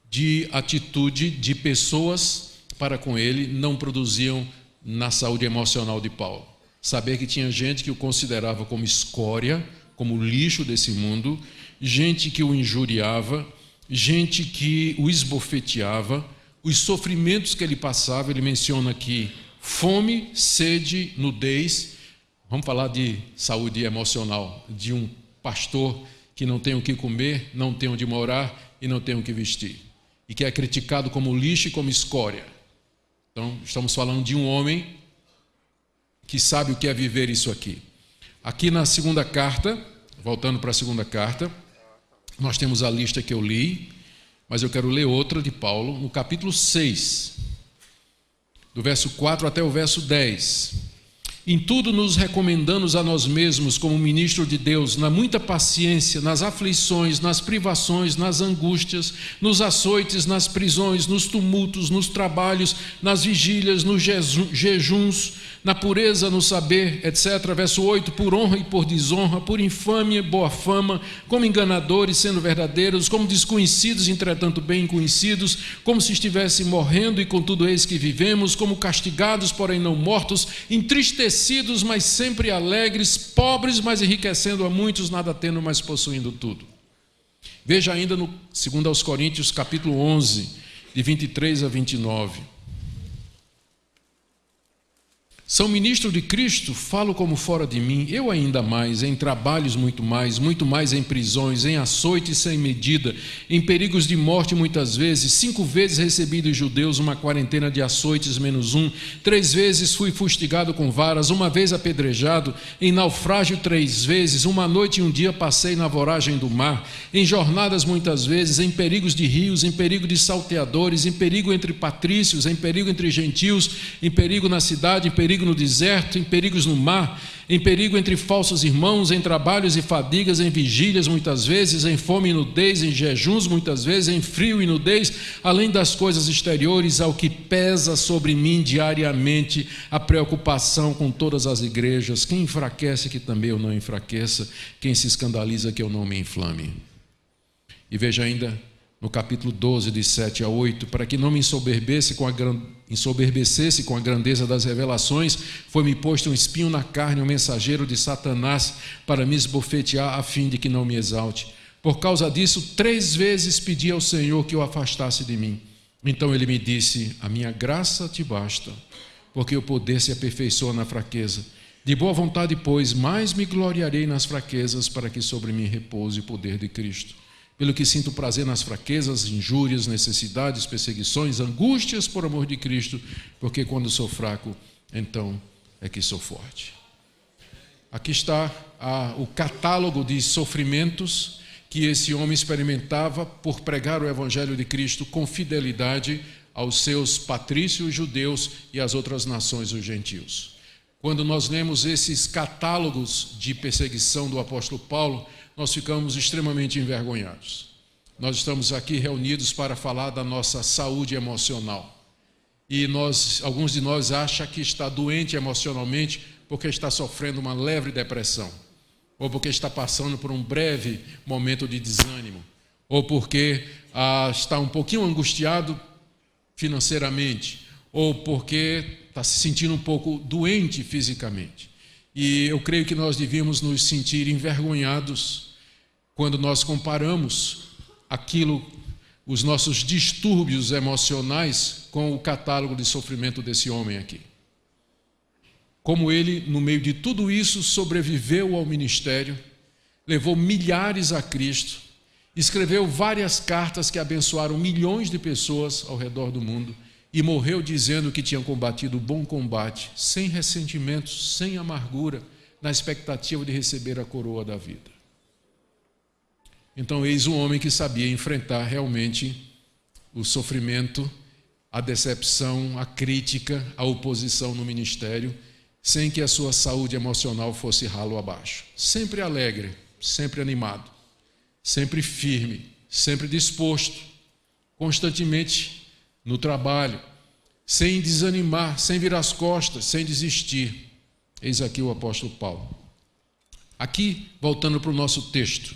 de atitude de pessoas para com ele não produziam na saúde emocional de Paulo. Saber que tinha gente que o considerava como escória, como lixo desse mundo, gente que o injuriava, gente que o esbofeteava, os sofrimentos que ele passava. Ele menciona aqui fome, sede, nudez. Vamos falar de saúde emocional, de um pastor que não tem o que comer, não tem onde morar e não tem o que vestir, e que é criticado como lixo e como escória. Então, estamos falando de um homem que sabe o que é viver isso aqui. Aqui na segunda carta, voltando para a segunda carta, nós temos a lista que eu li, mas eu quero ler outra de Paulo, no capítulo 6, do verso 4 até o verso 10. Em tudo nos recomendamos a nós mesmos como ministro de Deus, na muita paciência, nas aflições, nas privações, nas angústias, nos açoites, nas prisões, nos tumultos, nos trabalhos, nas vigílias, nos jejuns, na pureza, no saber, etc. Verso 8, por honra e por desonra, por infâmia e boa fama, como enganadores, sendo verdadeiros, como desconhecidos, entretanto bem conhecidos, como se estivessem morrendo e contudo eis que vivemos, como castigados, porém não mortos, entristecidos, mas sempre alegres, pobres, mas enriquecendo a muitos, nada tendo, mas possuindo tudo. Veja ainda no 2 aos Coríntios, capítulo 11, de 23 a 29. São ministro de Cristo, falo como fora de mim, eu ainda mais, em trabalhos muito mais em prisões, em açoites sem medida, em perigos de morte muitas vezes, 5 vezes recebi dos judeus uma quarentena de açoites menos 1, 3 vezes fui fustigado com varas, 1 vez apedrejado, em naufrágio 3 vezes, 1 noite e 1 dia passei na voragem do mar, em jornadas muitas vezes, em perigos de rios, em perigo de salteadores, em perigo entre patrícios, em perigo entre gentios, em perigo na cidade, em perigo no deserto, em perigos no mar, em perigo entre falsos irmãos, em trabalhos e fadigas, em vigílias muitas vezes, em fome e nudez, em jejuns muitas vezes, em frio e nudez, além das coisas exteriores, ao que pesa sobre mim diariamente a preocupação com todas as igrejas. Quem enfraquece, que também eu não enfraqueça, quem se escandaliza, que eu não me inflame. E veja ainda no capítulo 12, de 7 a 8, para que não me ensoberbecesse com a grandeza das revelações, foi-me posto um espinho na carne, um mensageiro de Satanás, para me esbofetear, a fim de que não me exalte. Por causa disso, 3 vezes pedi ao Senhor que o afastasse de mim. Então ele me disse: a minha graça te basta, porque o poder se aperfeiçoa na fraqueza. De boa vontade, pois, mais me gloriarei nas fraquezas, para que sobre mim repouse o poder de Cristo. Pelo que sinto prazer nas fraquezas, injúrias, necessidades, perseguições, angústias por amor de Cristo, porque quando sou fraco, então é que sou forte. Aqui está o catálogo de sofrimentos que esse homem experimentava por pregar o Evangelho de Cristo com fidelidade aos seus patrícios judeus e às outras nações, os gentios. Quando nós lemos esses catálogos de perseguição do apóstolo Paulo, nós ficamos extremamente envergonhados. Nós estamos aqui reunidos para falar da nossa saúde emocional. E alguns de nós acham que está doente emocionalmente porque está sofrendo uma leve depressão, ou porque está passando por um breve momento de desânimo, ou porque está um pouquinho angustiado financeiramente, ou porque está se sentindo um pouco doente fisicamente. E eu creio que nós devíamos nos sentir envergonhados quando nós comparamos os nossos distúrbios emocionais com o catálogo de sofrimento desse homem aqui. Como ele, no meio de tudo isso, sobreviveu ao ministério, levou milhares a Cristo, escreveu várias cartas que abençoaram milhões de pessoas ao redor do mundo e morreu dizendo que tinha combatido o bom combate, sem ressentimentos, sem amargura, na expectativa de receber a coroa da vida. Então, eis um homem que sabia enfrentar realmente o sofrimento, a decepção, a crítica, a oposição no ministério, sem que a sua saúde emocional fosse ralo abaixo. Sempre alegre, sempre animado, sempre firme, sempre disposto, constantemente no trabalho, sem desanimar, sem virar as costas, sem desistir. Eis aqui o apóstolo Paulo. Aqui, voltando para o nosso texto,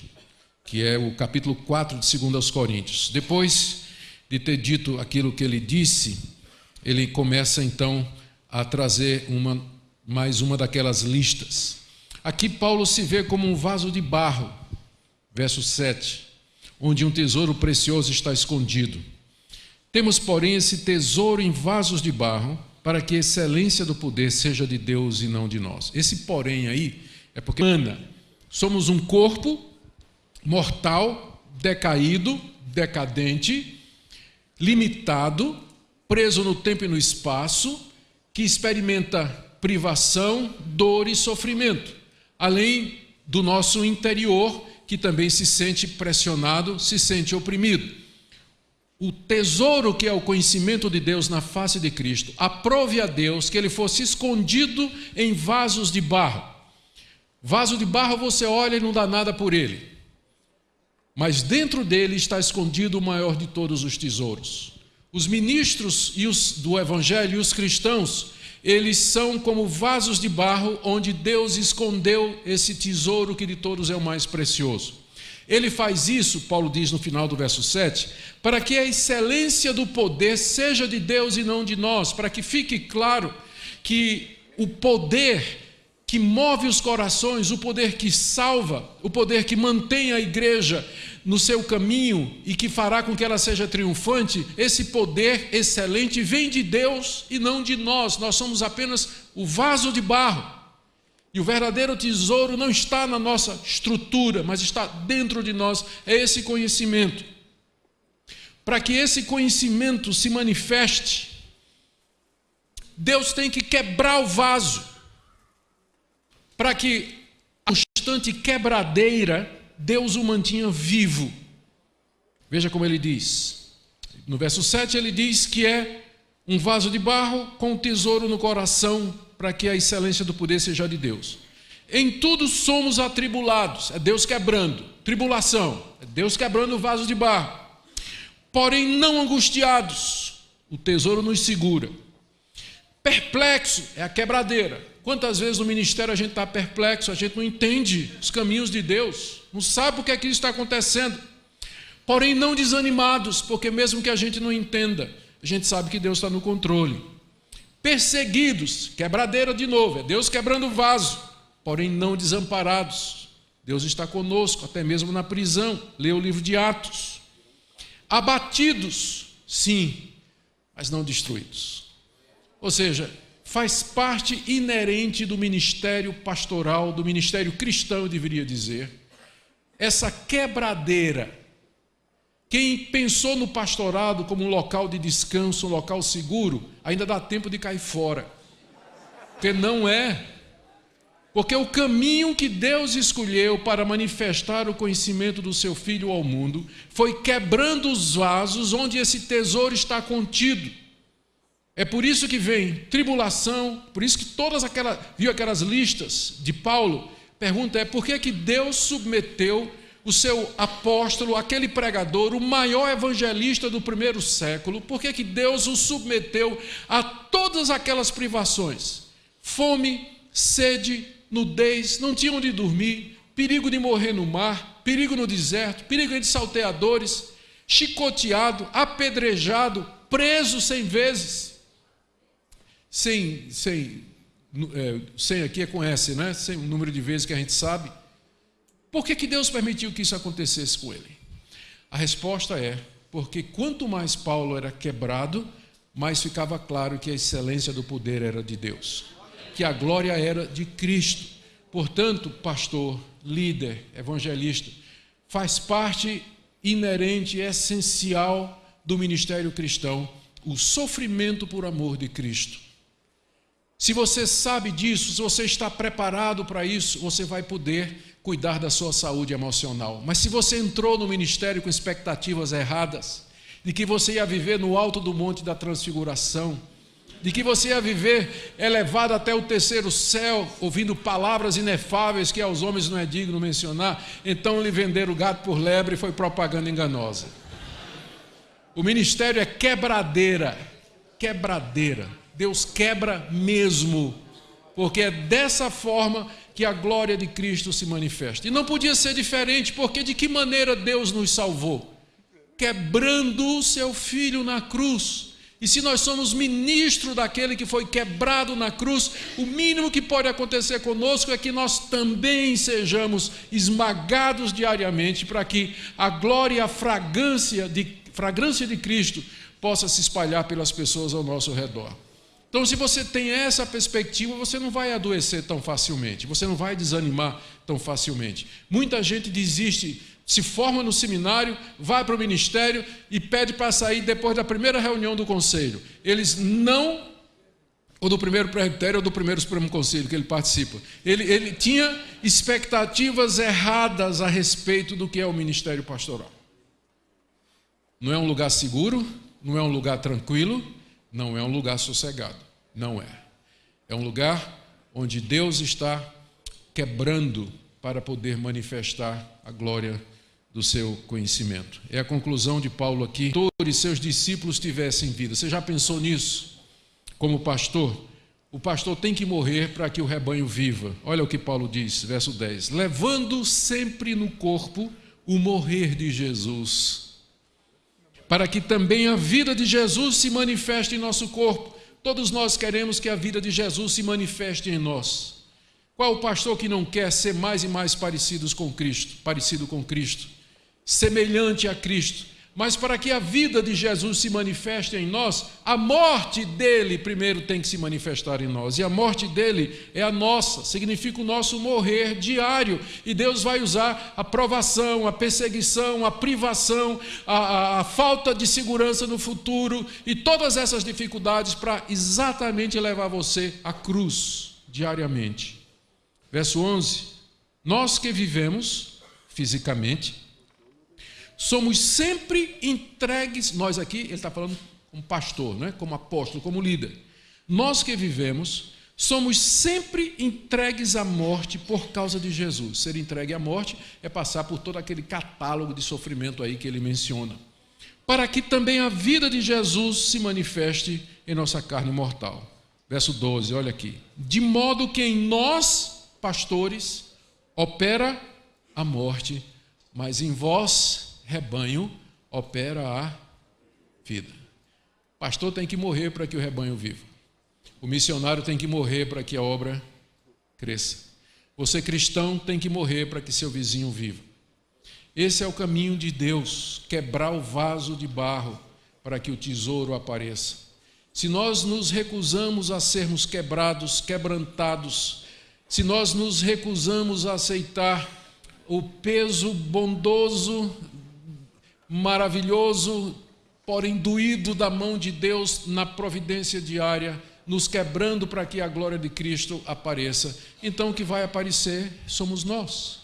que é o capítulo 4 de 2 aos Coríntios. Depois de ter dito aquilo que ele disse, ele começa então a trazer mais uma daquelas listas. Aqui Paulo se vê como um vaso de barro, verso 7, onde um tesouro precioso está escondido. Temos, porém, esse tesouro em vasos de barro, para que a excelência do poder seja de Deus e não de nós. Esse porém aí é porque somos um corpo mortal, decaído, decadente, limitado, preso no tempo e no espaço, que experimenta privação, dor e sofrimento, além do nosso interior, que também se sente pressionado, se sente oprimido. O tesouro que é o conhecimento de Deus na face de Cristo, aprove a Deus que ele fosse escondido em vasos de barro. Vaso de barro você olha e não dá nada por ele, mas dentro dele está escondido o maior de todos os tesouros. Os ministros do Evangelho e os cristãos, eles são como vasos de barro onde Deus escondeu esse tesouro que de todos é o mais precioso. Ele faz isso, Paulo diz no final do verso 7, para que a excelência do poder seja de Deus e não de nós, para que fique claro que o poder que move os corações, o poder que salva, o poder que mantém a igreja no seu caminho e que fará com que ela seja triunfante, esse poder excelente vem de Deus e não de nós. Nós somos apenas o vaso de barro. E o verdadeiro tesouro não está na nossa estrutura, mas está dentro de nós, é esse conhecimento. Para que esse conhecimento se manifeste, Deus tem que quebrar o vaso, para que a constante quebradeira, Deus o mantinha vivo. Veja como ele diz. No verso 7 ele diz que é um vaso de barro com um tesouro no coração, para que a excelência do poder seja de Deus. Em tudo somos atribulados, é Deus quebrando, tribulação, é Deus quebrando o vaso de barro. Porém não angustiados, o tesouro nos segura. Perplexo, é a quebradeira. Quantas vezes no ministério a gente está perplexo, a gente não entende os caminhos de Deus, não sabe o que é que isso está acontecendo. Porém não desanimados, porque mesmo que a gente não entenda, a gente sabe que Deus está no controle. Perseguidos, quebradeira de novo, é Deus quebrando o vaso, porém não desamparados. Deus está conosco, até mesmo na prisão, lê o livro de Atos. Abatidos, sim, mas não destruídos. Ou seja, faz parte inerente do ministério pastoral, do ministério cristão, eu deveria dizer, essa quebradeira. Quem pensou no pastorado como um local de descanso, um local seguro, ainda dá tempo de cair fora. Porque não é. Porque o caminho que Deus escolheu para manifestar o conhecimento do seu Filho ao mundo foi quebrando os vasos onde esse tesouro está contido. É por isso que vem tribulação, por isso que viu aquelas listas de Paulo. Pergunta é, por que Deus submeteu o seu apóstolo, aquele pregador, o maior evangelista do primeiro século, por que Deus o submeteu a todas aquelas privações? Fome, sede, nudez, não tinha onde dormir, perigo de morrer no mar, perigo no deserto, perigo entre salteadores, chicoteado, apedrejado, preso 100 vezes. 100 aqui é com S, né? 100 o número de vezes que a gente sabe. Por que Deus permitiu que isso acontecesse com ele? A resposta é, porque quanto mais Paulo era quebrado, mais ficava claro que a excelência do poder era de Deus, que a glória era de Cristo. Portanto, pastor, líder, evangelista, faz parte inerente, essencial do ministério cristão, o sofrimento por amor de Cristo. Se você sabe disso, se você está preparado para isso, você vai poder cuidar da sua saúde emocional. Mas se você entrou no ministério com expectativas erradas, de que você ia viver no alto do monte da transfiguração, de que você ia viver elevado até o terceiro céu, ouvindo palavras inefáveis que aos homens não é digno mencionar, então lhe venderam o gato por lebre e foi propaganda enganosa. O ministério é quebradeira. Deus quebra mesmo, porque é dessa forma que a glória de Cristo se manifesta. E não podia ser diferente, porque de que maneira Deus nos salvou? Quebrando o seu Filho na cruz. E se nós somos ministro daquele que foi quebrado na cruz, o mínimo que pode acontecer conosco é que nós também sejamos esmagados diariamente, para que a glória e a fragrância de Cristo possa se espalhar pelas pessoas ao nosso redor. Então, se você tem essa perspectiva, você não vai adoecer tão facilmente, você não vai desanimar tão facilmente. Muita gente desiste, se forma no seminário, vai para o ministério e pede para sair depois da primeira reunião do conselho. Eles não, ou do primeiro presbitério ou do primeiro Supremo Conselho que ele participa. Ele tinha expectativas erradas a respeito do que é o ministério pastoral. Não é um lugar seguro, não é um lugar tranquilo, não é um lugar sossegado, não é. É um lugar onde Deus está quebrando para poder manifestar a glória do seu conhecimento. É a conclusão de Paulo aqui. Todos seus discípulos tivessem vida. Você já pensou nisso? Como pastor, o pastor tem que morrer para que o rebanho viva. Olha o que Paulo diz, verso 10. Levando sempre no corpo o morrer de Jesus, para que também a vida de Jesus se manifeste em nosso corpo. Todos nós queremos que a vida de Jesus se manifeste em nós. Qual o pastor que não quer ser mais e mais parecido com Cristo, semelhante a Cristo? Mas para que a vida de Jesus se manifeste em nós, a morte dele primeiro tem que se manifestar em nós. E a morte dele é a nossa, significa o nosso morrer diário. E Deus vai usar a provação, a perseguição, a privação, a falta de segurança no futuro e todas essas dificuldades para exatamente levar você à cruz diariamente. Verso 11. Nós que vivemos fisicamente, somos sempre entregues, nós aqui, ele está falando como pastor, né? Como apóstolo, como líder. Nós que vivemos, somos sempre entregues à morte por causa de Jesus. Ser entregue à morte é passar por todo aquele catálogo de sofrimento aí que ele menciona. Para que também a vida de Jesus se manifeste em nossa carne mortal. Verso 12, olha aqui. De modo que em nós, pastores, opera a morte, mas em vós, rebanho, opera a vida. O pastor tem que morrer para que o rebanho viva. O missionário tem que morrer para que a obra cresça. Você cristão tem que morrer para que seu vizinho viva. Esse é o caminho de Deus, quebrar o vaso de barro para que o tesouro apareça. Se nós nos recusamos a sermos quebrados, quebrantados, se nós nos recusamos a aceitar o peso bondoso, maravilhoso, porém doído da mão de Deus na providência diária, nos quebrando para que a glória de Cristo apareça. Então o que vai aparecer somos nós.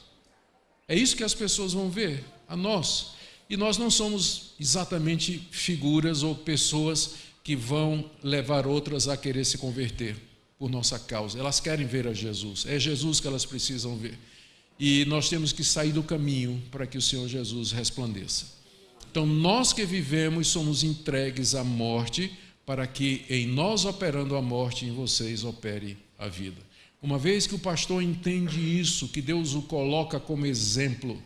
É isso que as pessoas vão ver, a nós. E nós não somos exatamente figuras ou pessoas que vão levar outras a querer se converter por nossa causa. Elas querem ver a Jesus, é Jesus que elas precisam ver. E nós temos que sair do caminho para que o Senhor Jesus resplandeça. Então nós que vivemos somos entregues à morte, para que em nós operando a morte, em vocês opere a vida. Uma vez que o pastor entende isso, que Deus o coloca como exemplo,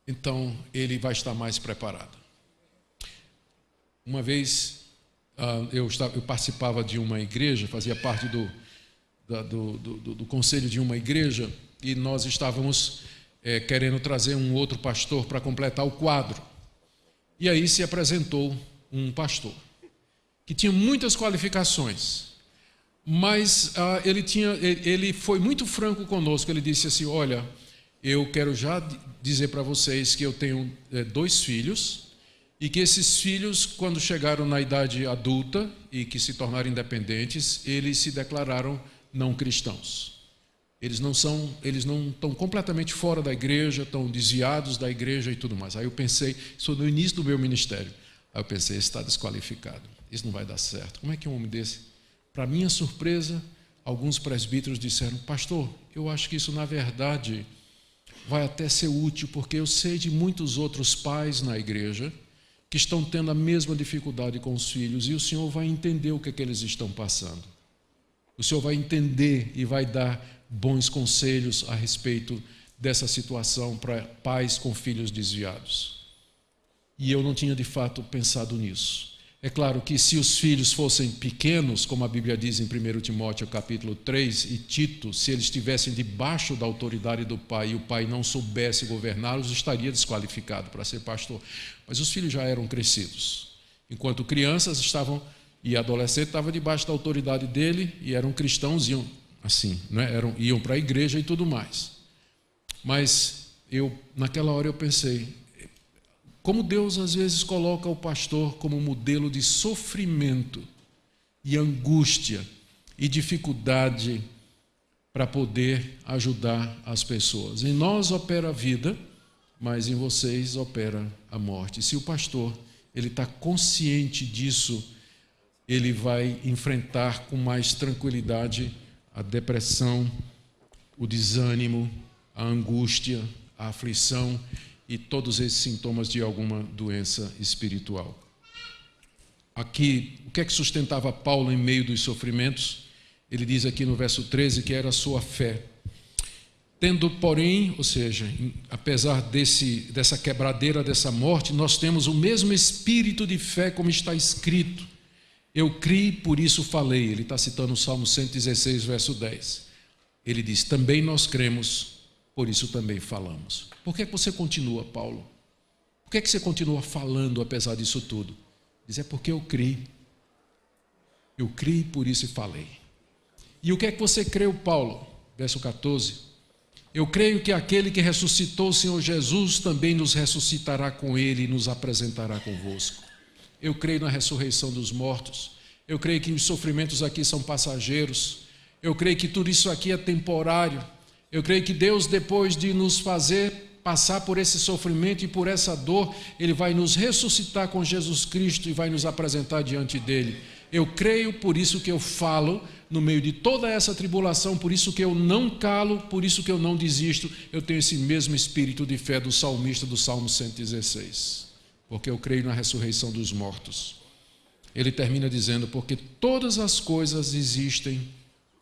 então ele vai estar mais preparado. Uma vez eu participava de uma igreja, fazia parte do conselho de uma igreja, e nós estávamos querendo trazer um outro pastor para completar o quadro. E aí se apresentou um pastor que tinha muitas qualificações, mas ele foi muito franco conosco. Ele disse assim: olha, eu quero já dizer para vocês que eu tenho 2 filhos, e que esses filhos, quando chegaram na idade adulta e que se tornaram independentes, eles se declararam não cristãos. Eles não estão completamente fora da igreja, estão desviados da igreja e tudo mais. Aí eu pensei, isso no início do meu ministério, aí eu pensei, esse está desqualificado, isso não vai dar certo. Como é que um homem desse? Para minha surpresa, alguns presbíteros disseram: pastor, eu acho que isso na verdade vai até ser útil, porque eu sei de muitos outros pais na igreja que estão tendo a mesma dificuldade com os filhos, e o senhor vai entender o que é que eles estão passando. O senhor vai entender e vai dar bons conselhos a respeito dessa situação para pais com filhos desviados. E eu não tinha de fato pensado nisso. É claro que se os filhos fossem pequenos, como a Bíblia diz em 1 Timóteo capítulo 3 e Tito, se eles estivessem debaixo da autoridade do pai e o pai não soubesse governá-los, estaria desqualificado para ser pastor. Mas os filhos já eram crescidos. Enquanto crianças e adolescentes estavam debaixo da autoridade dele e eram cristãos, iam assim, né? Iam para a igreja e tudo mais. Mas naquela hora eu pensei, como Deus às vezes coloca o pastor como modelo de sofrimento e angústia e dificuldade para poder ajudar as pessoas. Em nós opera a vida, mas em vocês opera a morte. Se o pastor ele está consciente disso, ele vai enfrentar com mais tranquilidade a depressão, o desânimo, a angústia, a aflição e todos esses sintomas de alguma doença espiritual. Aqui, o que é que sustentava Paulo em meio dos sofrimentos? Ele diz aqui no verso 13 que era a sua fé. Tendo, porém, ou seja, apesar dessa quebradeira, dessa morte, nós temos o mesmo espírito de fé, como está escrito. Eu criei, por isso falei. Ele está citando o Salmo 116, verso 10. Ele diz: também nós cremos, por isso também falamos. Por que você continua, Paulo? Por que você continua falando apesar disso tudo? Diz: é porque eu criei. Eu criei, por isso falei. E o que é que você creu, Paulo? Verso 14. Eu creio que aquele que ressuscitou o Senhor Jesus também nos ressuscitará com ele e nos apresentará convosco. Eu creio na ressurreição dos mortos. Eu creio que os sofrimentos aqui são passageiros. Eu creio que tudo isso aqui é temporário. Eu creio que Deus, depois de nos fazer passar por esse sofrimento e por essa dor, Ele vai nos ressuscitar com Jesus Cristo e vai nos apresentar diante dEle. Eu creio, por isso que eu falo no meio de toda essa tribulação, por isso que eu não calo, por isso que eu não desisto. Eu tenho esse mesmo espírito de fé do salmista do Salmo 116, porque eu creio na ressurreição dos mortos. Ele termina dizendo: porque todas as coisas existem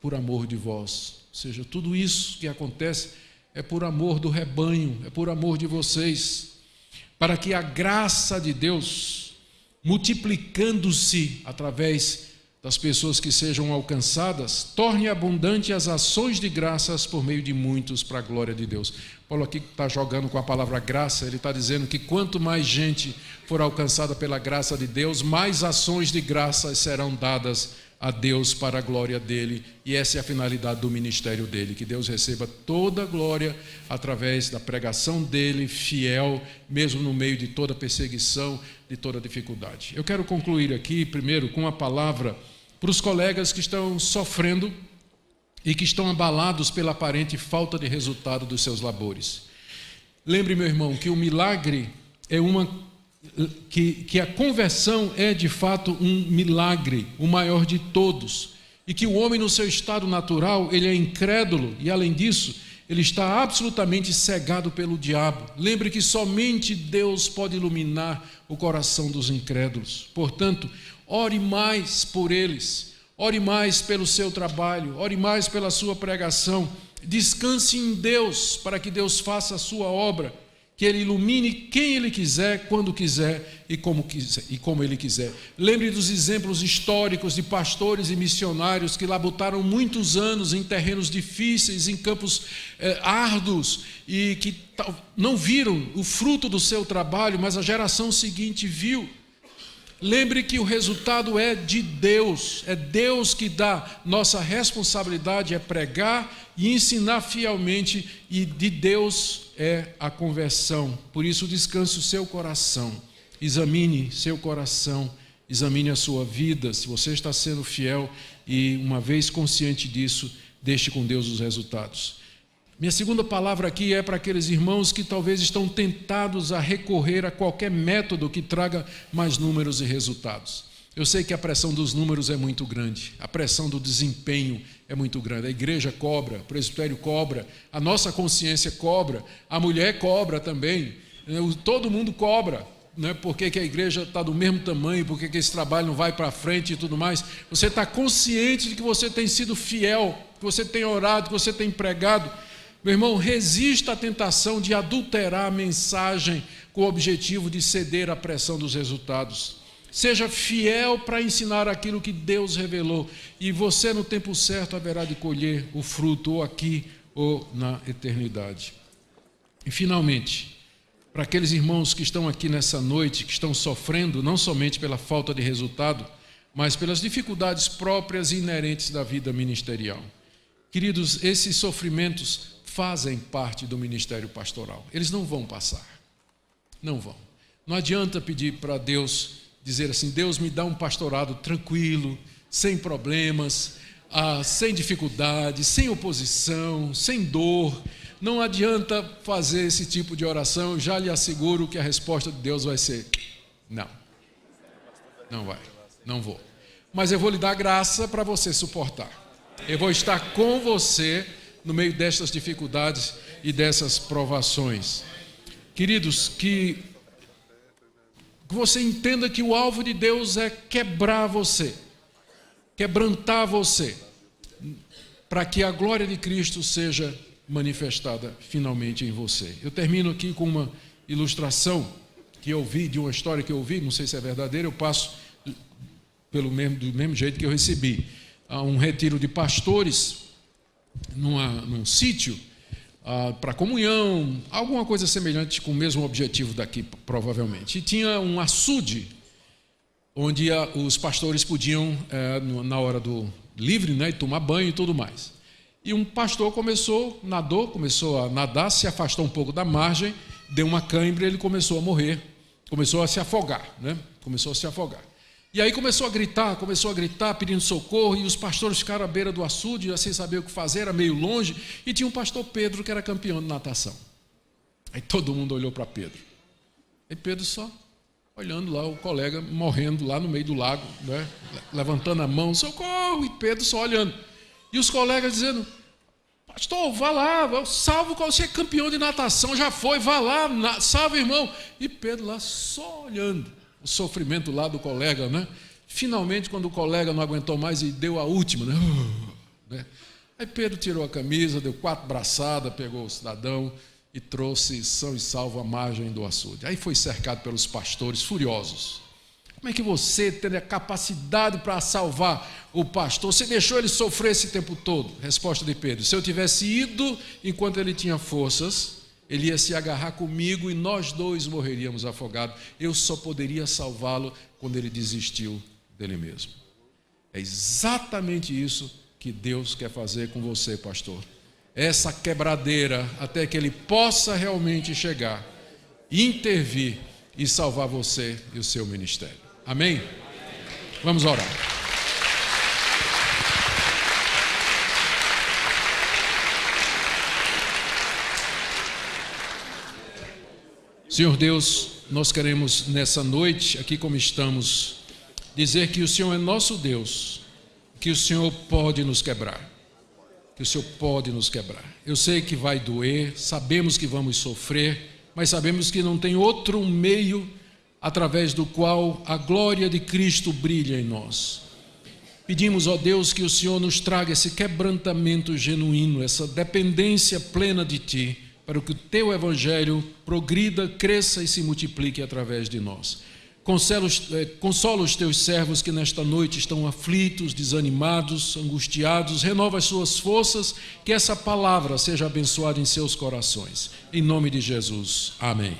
por amor de vós. Ou seja, tudo isso que acontece é por amor do rebanho, é por amor de vocês, para que a graça de Deus, multiplicando-se através das pessoas que sejam alcançadas, torne abundante as ações de graças por meio de muitos para a glória de Deus. Paulo aqui está jogando com a palavra graça. Ele está dizendo que quanto mais gente for alcançada pela graça de Deus, mais ações de graças serão dadas a Deus para a glória dele, e essa é a finalidade do ministério dele, que Deus receba toda a glória através da pregação dele, fiel, mesmo no meio de toda perseguição, de toda dificuldade. Eu quero concluir aqui, primeiro, com uma palavra para os colegas que estão sofrendo e que estão abalados pela aparente falta de resultado dos seus labores. Lembre, meu irmão, que o milagre é que a conversão é de fato um milagre, o maior de todos, e que o homem no seu estado natural, ele é incrédulo e além disso, ele está absolutamente cegado pelo diabo. Lembre que somente Deus pode iluminar o coração dos incrédulos. Portanto, ore mais por eles, ore mais pelo seu trabalho, ore mais pela sua pregação, descanse em Deus para que Deus faça a sua obra, que Ele ilumine quem Ele quiser, quando quiser e como Ele quiser. Lembre dos exemplos históricos de pastores e missionários que labutaram muitos anos em terrenos difíceis, em campos árduos, e que não viram o fruto do seu trabalho, mas a geração seguinte viu. Lembre que o resultado é de Deus, é Deus que dá. Nossa responsabilidade é pregar e ensinar fielmente, e de Deus é a conversão. Por isso, descanse o seu coração, examine seu coração, examine a sua vida, se você está sendo fiel, e uma vez consciente disso, deixe com Deus os resultados. Minha segunda palavra aqui é para aqueles irmãos que talvez estão tentados a recorrer a qualquer método que traga mais números e resultados. Eu sei que a pressão dos números é muito grande, a pressão do desempenho é muito grande. A igreja cobra, o presbitério cobra, a nossa consciência cobra, a mulher cobra também, todo mundo cobra, né? Por que a igreja está do mesmo tamanho, por que esse trabalho não vai para frente e tudo mais. Você está consciente de que você tem sido fiel, que você tem orado, que você tem pregado. Meu irmão, resista à tentação de adulterar a mensagem com o objetivo de ceder à pressão dos resultados. Seja fiel para ensinar aquilo que Deus revelou, e você no tempo certo haverá de colher o fruto, ou aqui ou na eternidade. E finalmente, para aqueles irmãos que estão aqui nessa noite, que estão sofrendo não somente pela falta de resultado, mas pelas dificuldades próprias e inerentes da vida ministerial. Queridos, esses sofrimentos fazem parte do ministério pastoral. Eles não vão passar. Não vão. Não adianta pedir para Deus, dizer assim: Deus, me dá um pastorado tranquilo, sem problemas, sem dificuldade, sem oposição, sem dor. Não adianta fazer esse tipo de oração. Eu já lhe asseguro que a resposta de Deus vai ser: não. Não vai. Não vou. Mas eu vou lhe dar graça para você suportar. Eu vou estar com você no meio destas dificuldades e dessas provações. Queridos, que você entenda que o alvo de Deus é quebrar você, quebrantar você, para que a glória de Cristo seja manifestada finalmente em você. Eu termino aqui com uma ilustração que eu vi, de uma história que eu ouvi, não sei se é verdadeira, eu passo do mesmo jeito que eu recebi. Há um retiro de pastores num sítio, para comunhão, alguma coisa semelhante, com o mesmo objetivo daqui, provavelmente. E tinha um açude, onde os pastores podiam, na hora do livre, né, tomar banho e tudo mais. E um pastor começou a nadar, se afastou um pouco da margem, deu uma cãibra e ele começou a morrer, começou a se afogar, né? Começou a se afogar. E aí começou a gritar, pedindo socorro, e os pastores ficaram à beira do açude, sem saber o que fazer, era meio longe, e tinha um pastor Pedro, que era campeão de natação. Aí todo mundo olhou para Pedro. E Pedro só olhando lá, o colega morrendo lá no meio do lago, né? Levantando a mão, socorro, e Pedro só olhando. E os colegas dizendo: pastor, vá lá, salva, você é campeão de natação, já foi, vá lá, salva o irmão. E Pedro lá só olhando o sofrimento lá do colega, né? Finalmente, quando o colega não aguentou mais e deu a última, né? Aí Pedro tirou a camisa, deu 4 braçadas, pegou o cidadão e trouxe são e salvo à margem do açude. Aí foi cercado pelos pastores furiosos. Como é que você tem a capacidade para salvar o pastor? Você deixou ele sofrer esse tempo todo? Resposta de Pedro: se eu tivesse ido enquanto ele tinha forças, ele ia se agarrar comigo e nós dois morreríamos afogados. Eu só poderia salvá-lo quando ele desistiu dele mesmo. É exatamente isso que Deus quer fazer com você, pastor. Essa quebradeira até que Ele possa realmente chegar, intervir e salvar você e o seu ministério. Amém? Vamos orar. Senhor Deus, nós queremos nessa noite, aqui como estamos, dizer que o Senhor é nosso Deus, que o Senhor pode nos quebrar, que o Senhor pode nos quebrar. Eu sei que vai doer, sabemos que vamos sofrer, mas sabemos que não tem outro meio através do qual a glória de Cristo brilha em nós. Pedimos, ó Deus, que o Senhor nos traga esse quebrantamento genuíno, essa dependência plena de Ti, para que o Teu Evangelho progrida, cresça e se multiplique através de nós. Consola os Teus servos que nesta noite estão aflitos, desanimados, angustiados, renova as suas forças, que essa palavra seja abençoada em seus corações. Em nome de Jesus. Amém.